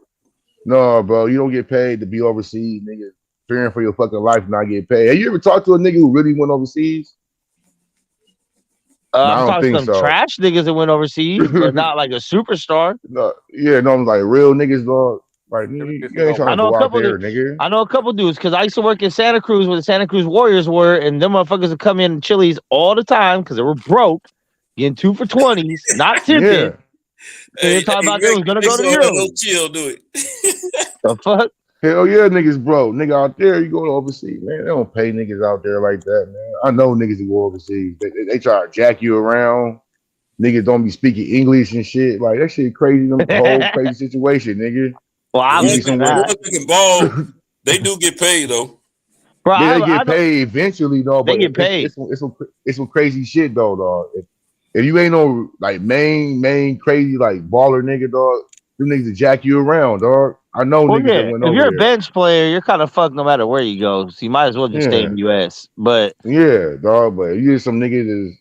No, bro, you don't get paid to be overseas, nigga. Fearing for your fucking life, and not get paid. Have you ever talked to a nigga who really went overseas? I don't think some trash niggas that went overseas, but not like a superstar. No, yeah, no, I'm like real niggas, dog. Like you ain't trying to go out there, nigga. I know a couple dudes because I used to work in Santa Cruz where the Santa Cruz Warriors were, and them motherfuckers would come in Chili's all the time because they were broke, getting 2 for $20s, not tipping. Yeah. They're talking about they was gonna go to Europe. No chill, do it. The fuck? Hell yeah, niggas, bro. Nigga out there, you go to overseas, man. They don't pay niggas out there like that, man. I know niggas that go overseas. They try to jack you around. Niggas don't be speaking English and shit. Like that shit crazy. The whole crazy situation, nigga. Well, I'm ball. They do get paid though. Bro, yeah, they get paid eventually, though. But they get paid. It's some crazy shit though, dog. If you ain't no like main crazy like baller nigga, dog, them niggas will jack you around, dog. I know niggas that went over if you're there. a bench player, you're kind of fucked no matter where you go. So you might as well just stay in the US. But yeah, dog. But you get some niggas that's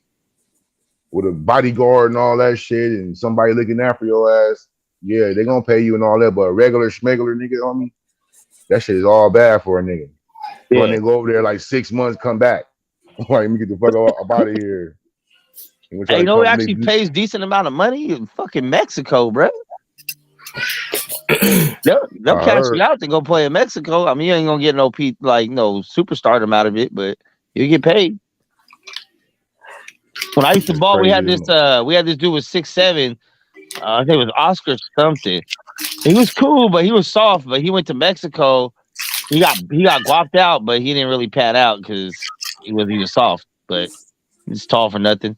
with a bodyguard and all that shit, and somebody looking after your ass. Yeah, they gonna pay you and all that. But a regular schmegular nigga on me, that shit is all bad for a nigga. Yeah. When they go over there like 6 months, come back. Like, let me get the fuck up out of here. Hey, you know who actually pays decent amount of money? In fucking Mexico, bro. They'll catch you out to go play in Mexico. I mean, you ain't gonna get no superstardom out of it, but you get paid. When I used to ball, we had this dude with 6'7". I think it was Oscar something. He was cool, but he was soft. But he went to Mexico. He got guapped out, but he didn't really pan out because he was soft. But he's tall for nothing.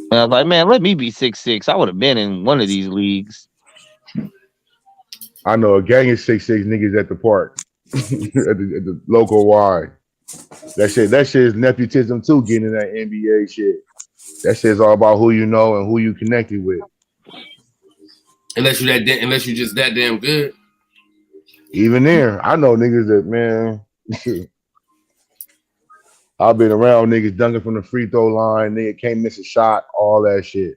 And I was like, man, let me be 6'6". I would have been in one of these leagues. I know a gang of 6'6" niggas at the park, at the local Y. That shit is nepotism too. Getting in that NBA shit. That shit's all about who you know and who you connected with. Unless you just that damn good. Even there, I know niggas that, man. I've been around niggas dunking from the free throw line. Nigga can't miss a shot. All that shit.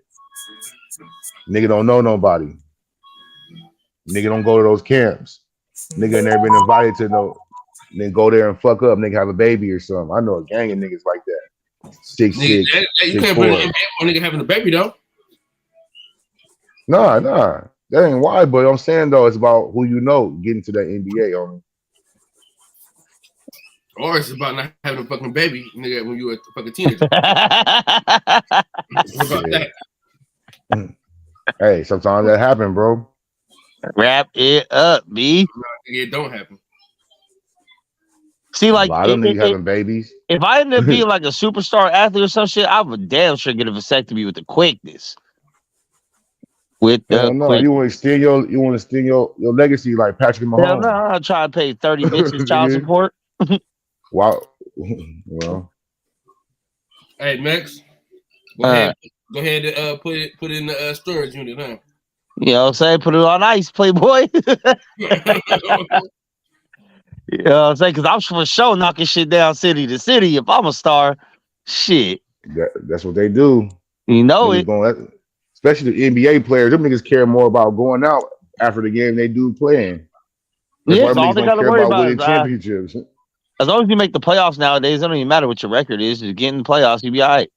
Nigga don't know nobody. Nigga don't go to those camps. Nigga never been invited to no. Then go there and fuck up. Nigga have a baby or something. I know a gang of niggas like that. 6'6". You can't bring an nigga having a baby though. Nah. That ain't why, but I'm saying though, it's about who you know getting to that NBA on. Or it's about not having a fucking baby, nigga, when you were a fucking teenager. What about that? Hey, sometimes that happen, bro. Wrap it up, B. It don't happen. See, like, I don't need having babies. If I ended up being like a superstar athlete or some shit, I would damn sure get a vasectomy with the quickness. With the quick. You want to steal your legacy like Patrick Mahomes. Hell no, I'll try to pay 30 bitches child support. Wow. Well. Hey, Max. Go ahead and put it in the storage unit, huh? You know what I'm saying? Put it on ice, Playboy. You know what I'm saying? Because I'm for sure knocking shit down city to city. If I'm a star, shit. That's what they do. You know it. Especially the NBA players. Them niggas care more about going out after the game they do playing. Yeah, all they got to worry about is championships. As long as you make the playoffs nowadays, it don't even matter what your record is. Just get in the playoffs, you'll be all right.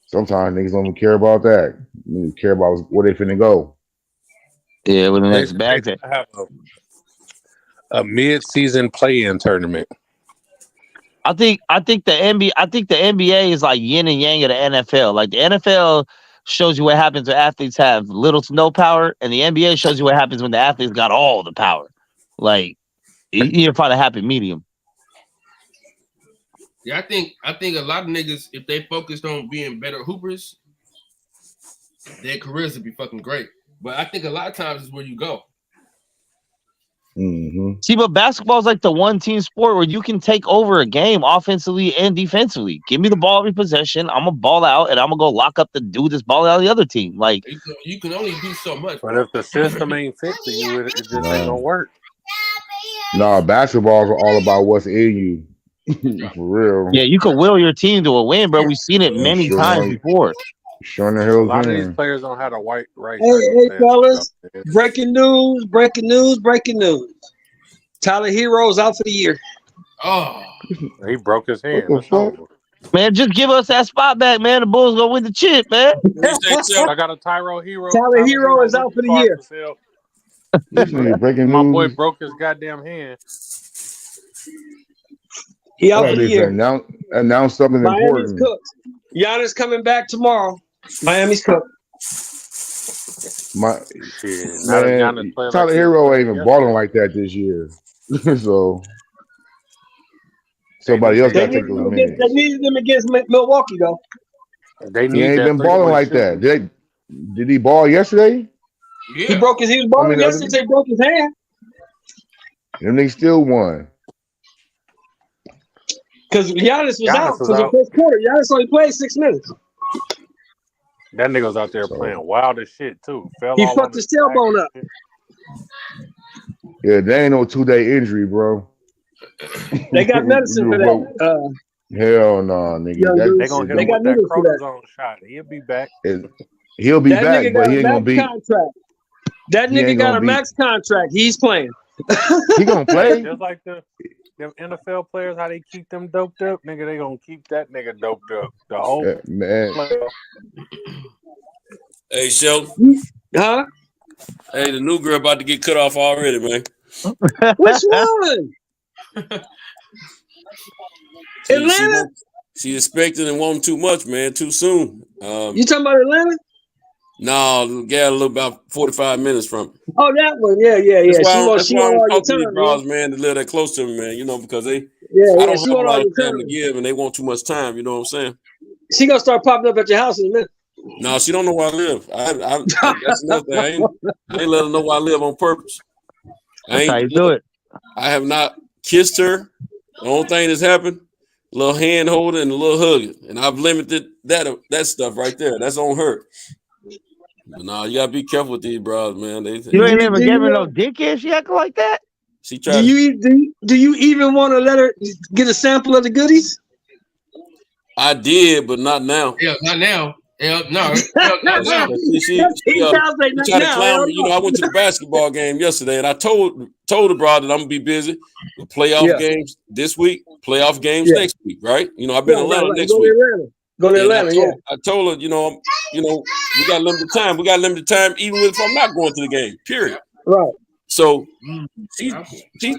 Sometimes niggas don't even care about that. They care about where they finna go. Yeah, with the next bag. Have a mid-season play-in tournament. I think the NBA is like yin and yang of the NFL. Like the NFL shows you what happens when athletes have little to no power, and the NBA shows you what happens when the athletes got all the power. Like you need to find a happy medium. Yeah, I think a lot of niggas, if they focused on being better hoopers, their careers would be fucking great. But I think a lot of times is where you go. Mm-hmm. See, but basketball is like the one team sport where you can take over a game offensively and defensively. Give me the ball every possession. I'm gonna ball out and I'm gonna go lock up the dude that's balling out of the other team. Like you can only do so much. But if the system ain't fit for you, it just ain't gonna work. No, basketball is all about what's in you. For real. yeah, you can will your team to a win, bro. We've seen it many times before. Showing the A hills lot of these in. players don't have the right. Hey, fellas, breaking news. Tyler Hero's out for the year. Oh, he broke his hand. What the fuck? Man, just give us that spot back, man. The Bulls gonna win the chip, man. I got a Tyro Hero. Tyler Hero is out for the year. This nigga breaking My news. boy broke his goddamn hand. He out for the year. Announce something Miami's important. cooked. Giannis coming back tomorrow. Miami's cooked. My Man, Tyler Hero ain't even balling like that this year. So somebody else got to take those minutes. They needed him against Milwaukee, though. He ain't been balling like that. Did he ball yesterday? Yeah. He was balling yesterday. He broke his hand. And they still won. Because Giannis was out for the first quarter. Giannis only played 6 minutes. That nigga was out there playing wild as shit too. He fucked his tailbone up. Yeah, they ain't no 2-day injury, bro. They got medicine for that. Hell no, nigga. They gonna hit him with that cortisone shot. He'll be back. He'll be back, but he ain't gonna be. Contract. That nigga got a max contract. He's playing. He gonna play. Just like them NFL players, how they keep them doped up, nigga. They gonna keep that nigga doped up. The whole man. Hey, Sheldon. Huh? Hey, the new girl about to get cut off already, man. Which one? Atlanta? She expected and wanting too much, man. Too soon. You talking about Atlanta? No, got a little about 45 minutes from it. Oh, that one. Yeah. That's why I'm talking to these bros, man, to live that close to me, man. You know, because I don't have a lot of time to give, and they want too much time. You know what I'm saying? She gonna start popping up at your house in a minute. No, she don't know where I live. That's nothing. I ain't let her know where I live on purpose. That's how you do it. I have not kissed her. The only thing that's happened, a little hand holding and a little hugging, and I've limited that stuff right there. That's on her. But no, you gotta be careful with these bros, man. You ain't never gave her no dick yet. She acting like that. She tried. Do you even want to let her get a sample of the goodies? I did, but not now. Yeah, not now. Yeah, no. She tried to clown me. You know, I went to the basketball game yesterday, and I told the bro that I'm gonna be busy. The playoff games this week, playoff games next week, right? You know, I've been in Atlanta next week. Go to Atlanta. I told her, you know, we got limited time. We got limited time, even if I'm not going to the game. Period. Right. So she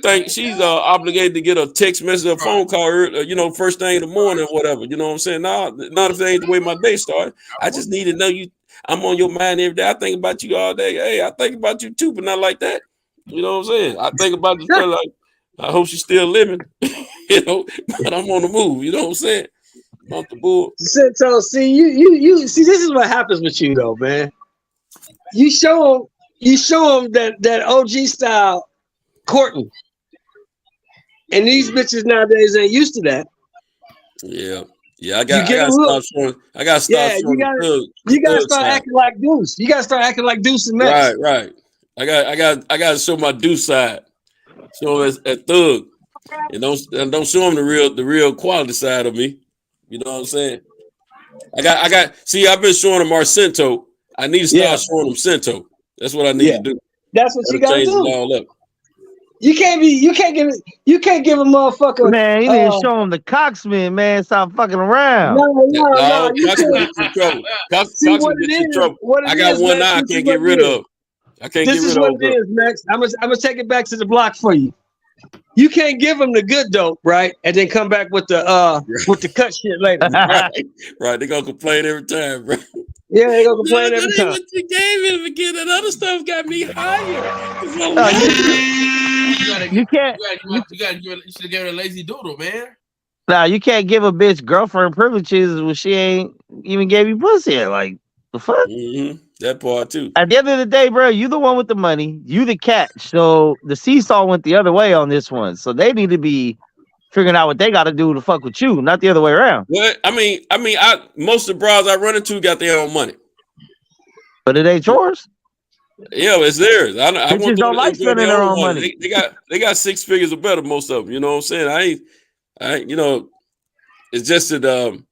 thinks she's obligated to get a text message or phone call, first thing in the morning or whatever. You know what I'm saying? Not if that ain't the way my day started. I just need to know you. I'm on your mind every day. I think about you all day. Hey, I think about you too, but not like that. You know what I'm saying? I think about this girl like, I hope she's still living, but I'm on the move. You know what I'm saying? I'm off the board. So see, you see, this is what happens with you though, man. You show them that OG style courting, and these bitches nowadays ain't used to that. Yeah. I got to stop showing. I got to stop showing. You got to start acting like Deuce. You got to start acting like Deuce and Max. Right. I got to show my Deuce side. Show as a thug, and don't show them the real quality side of me. You know what I'm saying? See, I've been showing them Marcento. I need to start showing them Cento. That's what I need to do. That's what you got to do. It all up. You can't give a motherfucker. Man, you need to show him the Coxman, man. Stop fucking around. No. Coxman gets in trouble. Coxman gets in trouble. I got one eye I can't get rid of. I can't get rid of. This is what it is, Max. I'm gonna take it back to the block for you. You can't give them the good dope, right? And then come back with the cut shit later. Right. They're gonna complain every time, bro. Yeah, they're gonna complain every time. What you gave him again? That other stuff got me higher. You can't. You should have given a lazy doodle, man. Now you can't give a bitch girlfriend privileges when she ain't even gave you pussy yet. Like the fuck. Mm-hmm. That part too. At the end of the day, bro, you the one with the money. You the catch. So the seesaw went the other way on this one. So they need to be figuring out what they got to do to fuck with you, not the other way around. Well, I mean, most of the bras I run into got their own money. But it ain't yours. Yeah, it's theirs. I Bitches don't like spending their own money. They got 6 figures or better. Most of them. You know what I'm saying? I you know, it's just that.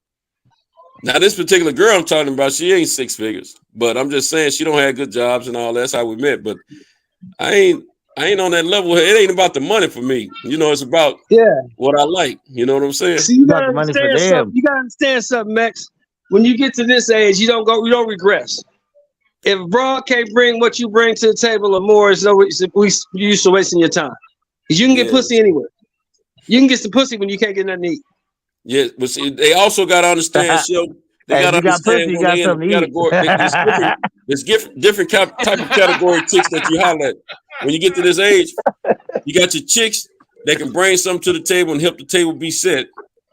Now this particular girl I'm talking about, she ain't 6 figures, but I'm just saying she don't have good jobs and all. That's how we met. But I ain't on that level. It ain't about the money for me. You know, it's about what I like. You know what I'm saying? See, you gotta understand something. You gotta understand something, Max. When you get to this age, you don't regress. If broad can't bring what you bring to the table or more, you used to wasting your time. Because you can get pussy anywhere. You can get some pussy when you can't get nothing to eat. Yeah, but see, they also got to understand, they got to understand when they in the category. There's different type of category chicks that you holler at. When you get to this age, you got your chicks that can bring something to the table and help the table be set.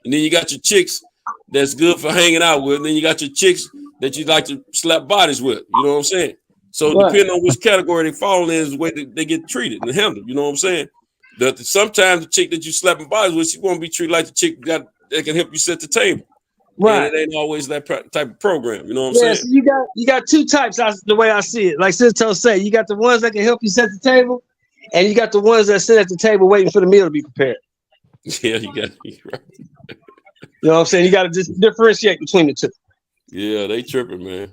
And then you got your chicks that's good for hanging out with. And then you got your chicks that you like to slap bodies with. You know what I'm saying? So depending on which category they fall in is the way they get treated and handled. You know what I'm saying? Sometimes the chick that you slapping bodies with, she won't be treated like the chick that can help you set the table. Right. And it ain't always that type of program. You know what I'm saying? So you got two types. The way I see it, like Cinto say, you got the ones that can help you set the table, and you got the ones that sit at the table waiting for the meal to be prepared. Yeah, you got right. You know what I'm saying? You got to just differentiate between the two. Yeah, they tripping, man.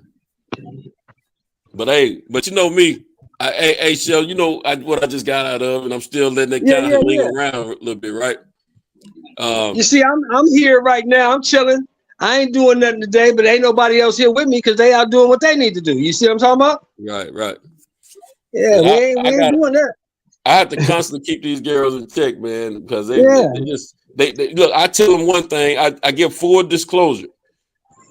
But you know me. Hey, Shell, you know what I just got out of, and I'm still letting it kind of linger around a little bit, right? You see, I'm here right now. I'm chilling. I ain't doing nothing today, but ain't nobody else here with me because they out doing what they need to do. You see what I'm talking about? Right. Yeah, we ain't doing that. I have to constantly keep these girls in check, man, because they look. I tell them one thing. I give full disclosure,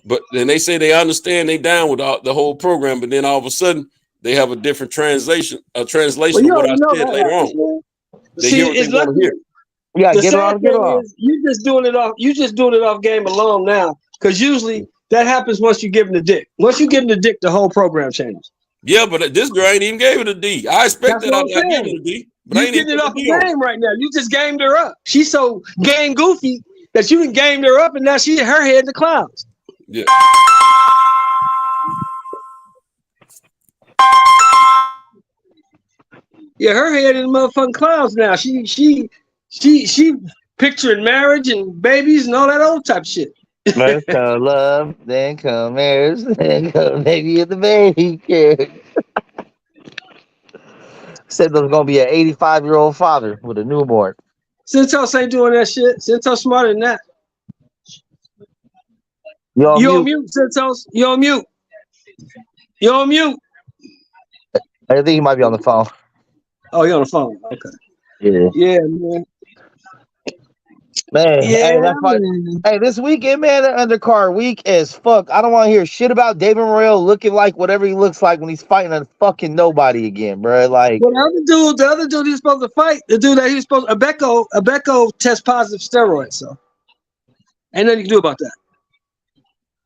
but then they say they understand. They down with the whole program, but then all of a sudden they have a different translation of what I said later on. They hear what they want to hear. Yeah, get off. You just doing it off game alone now. Because usually that happens once you give them the dick. Once you give them the dick, the whole program changes. Yeah, but this girl ain't even gave it a D. I expect that I give it a D. But you getting it off the game right now. You just gamed her up. She's so game goofy that you done gamed her up, and now her head in the clouds. Yeah. Yeah, her head in the motherfucking clouds now. She picturing marriage and babies and all that old type of shit. First come love, then come marriage, then come baby and the baby kid. Said there's gonna be an 85-year-old father with a newborn. Cintos ain't doing that shit. Cintos smarter than that. You on mute, Cintos. You on mute. You on mute. I think he might be on the phone. Oh, you're on the phone. Okay. Yeah, man. Man, hey, this weekend, man, the undercard weak as fuck. I don't want to hear shit about David Morrell looking like whatever he looks like when he's fighting a fucking nobody again, bro. Like, well, the other dude he's supposed to fight, the dude that he's supposed Abeko test positive steroids, so ain't nothing you can do about that.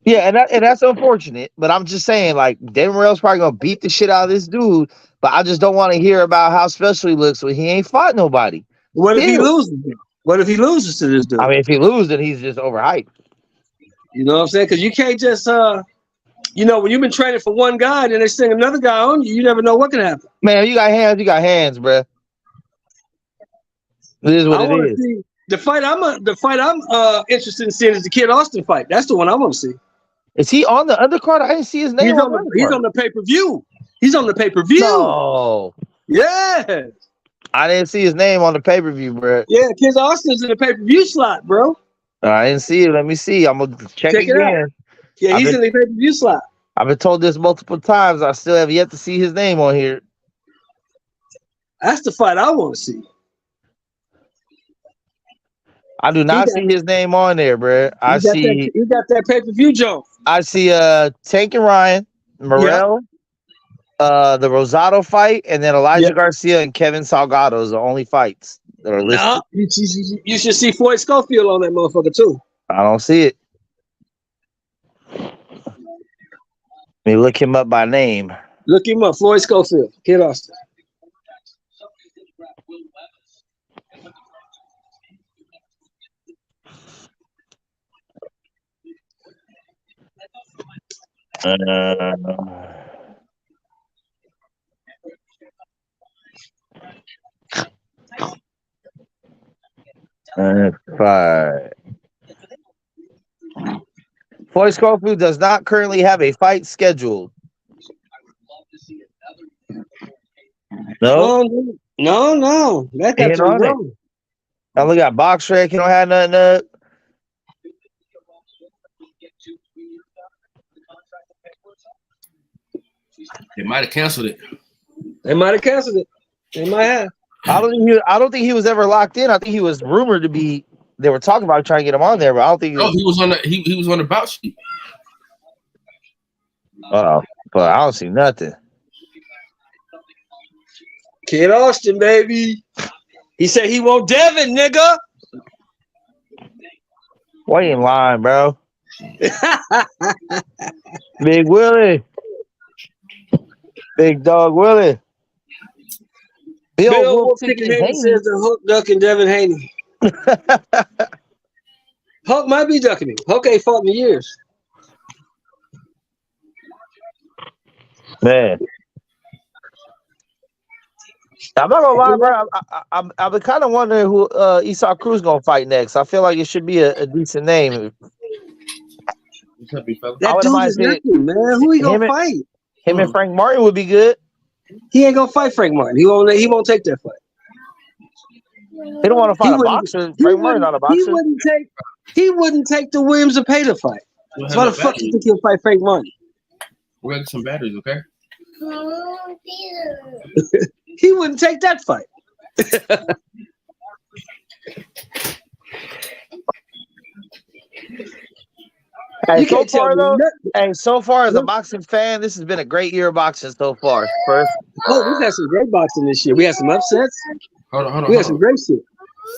Yeah, and that's unfortunate, but I'm just saying, like, David Morrell's probably gonna beat the shit out of this dude, but I just don't want to hear about how special he looks when he ain't fought nobody. What if he loses? What if he loses to this dude? I mean, if he loses, then he's just overhyped. You know what I'm saying? Because you can't just, when you've been training for one guy and they sting another guy on you, you never know what can happen. Man, you got hands, bro. It is what it is. See, the fight I'm interested in seeing is the Kid Austin fight. That's the one I want to see. Is he on the undercard? I didn't see his name. He's on the pay-per-view. He's on the pay-per-view. No. Yeah. I didn't see his name on the pay-per-view, bro. Yeah, Kid Austin's in the pay-per-view slot, bro. I didn't see it. Let me see. I'm gonna check it again. Out. Yeah, he's in the pay-per-view slot. I've been told this multiple times. I still have yet to see his name on here. That's the fight I want to see. I do not see his name on there, bro. You got that pay-per-view jump. I see Tank and Ryan, Morrell, the Rosado fight, and then Elijah Garcia and Kevin Salgado is the only fights that are listed. No, you should see Floyd Schofield on that motherfucker too. I don't see it. Let me look him up by name. Look him up, Floyd Schofield, Kid Austin. Five. Floyd Schofield does not currently have a fight scheduled. No, no. That got to be wrong. I only got BoxRec. You don't have nothing up. They might have canceled it. They might have canceled it. They might have. I don't think he was ever locked in. I think he was rumored to be. They were talking about trying to get him on there, but I don't think. He was on the he was on the bout sheet. But I don't see nothing. Kid Austin, baby. He said he want Devin, nigga. Why you in line, bro? Big Willie. Big Dog Willie. Bill Wolf Chicken Haney says the Hook ducking Devin Haney. Hook might be ducking him. Hook ain't fought in years. Man. I'm not gonna lie, bro. I've been kind of wondering who Esau Cruz gonna fight next. I feel like it should be a decent name. That dude is nothing, man. Who he gonna fight? Him and Frank Martin would be good. He ain't gonna fight Frank Martin. He won't take that fight. He don't want to fight a boxer. Frank Martin not a boxer. He wouldn't take the Williams Zepeda fight. So why the fuck you think he'll fight Frank Martin? We're gonna get some batteries, okay? He wouldn't take that fight. So far as a boxing fan, this has been a great year of boxing so far. First, we've had some great boxing this year. We had some upsets. Hold on. We had some great shit.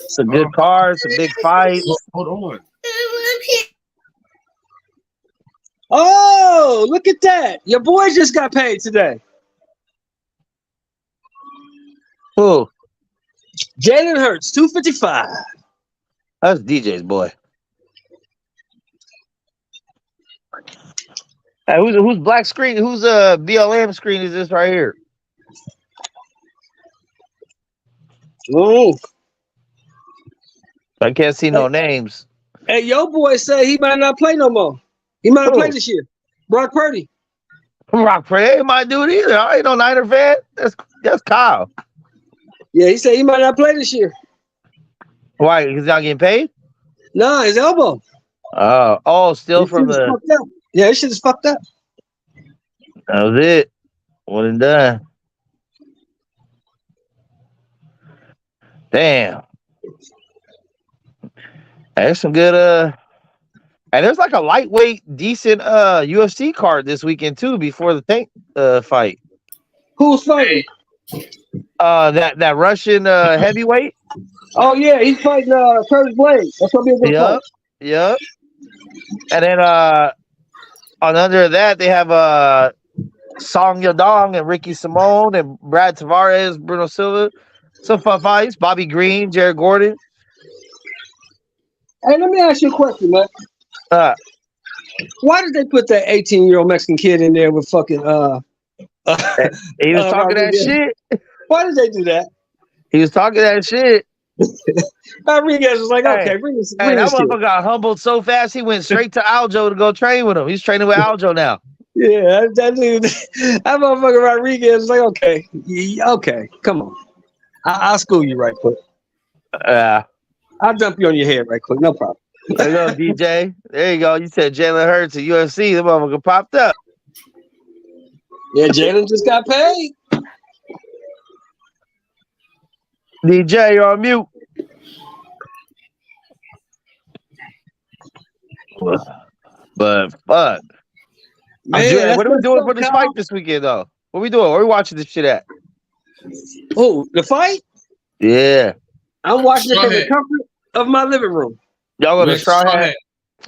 Some good cards, some big fights. Hold on. Oh, look at that! Your boy just got paid today. Who? Jalen Hurts, $255. That's DJ's boy. Hey, who's black screen? Who's BLM screen is this right here? Oh, I can't see no names. Hey, your boy said he might not play no more. He might not play this year. Brock Purdy. Brock Purdy ain't might do it either. I ain't no Niner fan. That's Kyle. Yeah, he said he might not play this year. Why? He's not getting paid? No, his elbow. Still from the. Yeah, this shit is fucked up. That was it. One and done. Damn. There's some good and there's like a lightweight decent UFC card this weekend too before the Tank fight. Who's fighting? That Russian heavyweight. Oh yeah, he's fighting Curtis Blades. That's gonna be a good fight. Yep. And then under that they have Song Yadong and Ricky Simone and Brad Tavares, Bruno Silva. Some fun fights. Bobby Green, Jared Gordon. Hey, let me ask you a question, man. Why did they put that 18-year-old Mexican kid in there with fucking he was talking that shit. Why did they do that? He was talking that shit. Rodriguez was like, okay, bring this that motherfucker got humbled so fast he went straight to Aljo to go train with him. He's training with Aljo now. Yeah, that dude, that motherfucker Rodriguez was like, okay, come on. I'll school you right quick. I'll dump you on your head right quick. No problem. There you go, DJ. There you go. You said Jalen Hurts at UFC. The motherfucker popped up. Yeah, Jalen just got paid. DJ, you're on mute. But fuck. Man, what are we doing for this fight this weekend, though? What are we doing? Where are we watching this shit at? Oh, the fight? Yeah. I'm watching it Straw from the Hat. comfort of my living room. Y'all go to Red Straw Straw Hat? Hat.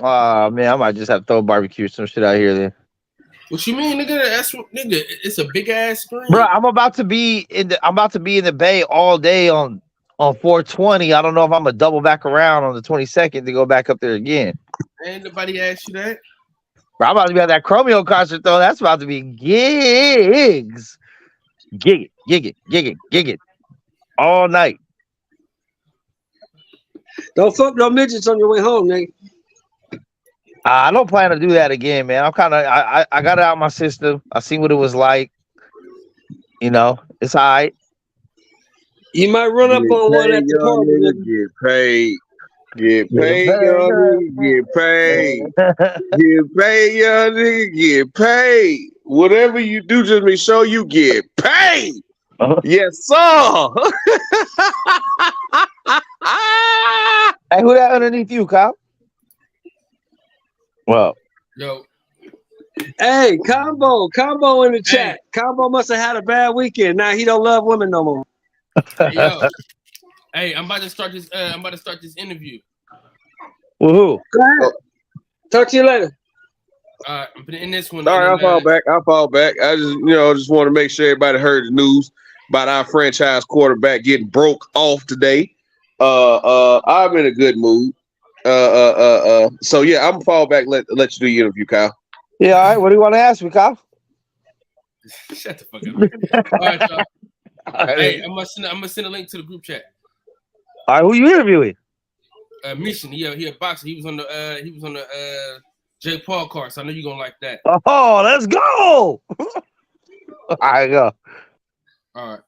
Oh man, I might just have to throw a barbecue some shit out here then. What you mean, nigga? That's what, nigga. It's a big ass screen. Bro, I'm about to be in the Bay all day on 420. I don't know if I'm gonna double back around on the 22nd to go back up there again. Ain't nobody asked you that. Bro, I'm about to be at that Chromeo concert though. That's about to be gigs. Gig it. All night. Don't fuck no midgets on your way home, nigga. I don't plan to do that again, man. I'm kind of I got it out of my system. I seen what it was like. You know, it's all right. You might run up on one at the party. Nigga. Get paid. Get paid, young nigga. Get paid. Get paid, young nigga. Get paid. Whatever you do, just make sure you get paid. Yes, sir. Hey, who that underneath you, Kyle? Well, Yo, Hey, Combo in the chat. Combo must have had a bad weekend. Now he don't love women no more. yo. Hey, I'm about to start this. I'm about to start this interview. woohoo. Go ahead. Talk to you later. I'm putting in this one. All right, and I'll fall back. I just want to make sure everybody heard the news about our franchise quarterback getting broke off today. I'm in a good mood. So yeah, I'm gonna fall back. Let you do your interview, Kyle. Yeah, all right. What do you want to ask me, Kyle? Shut the fuck up. All right, y'all. Hey, I'm gonna send a link to the group chat. All right, who you interviewing? Mission. He a boxer. He was on the Jake Paul card. So I know you're gonna like that. Oh, let's go. All right, go. All right.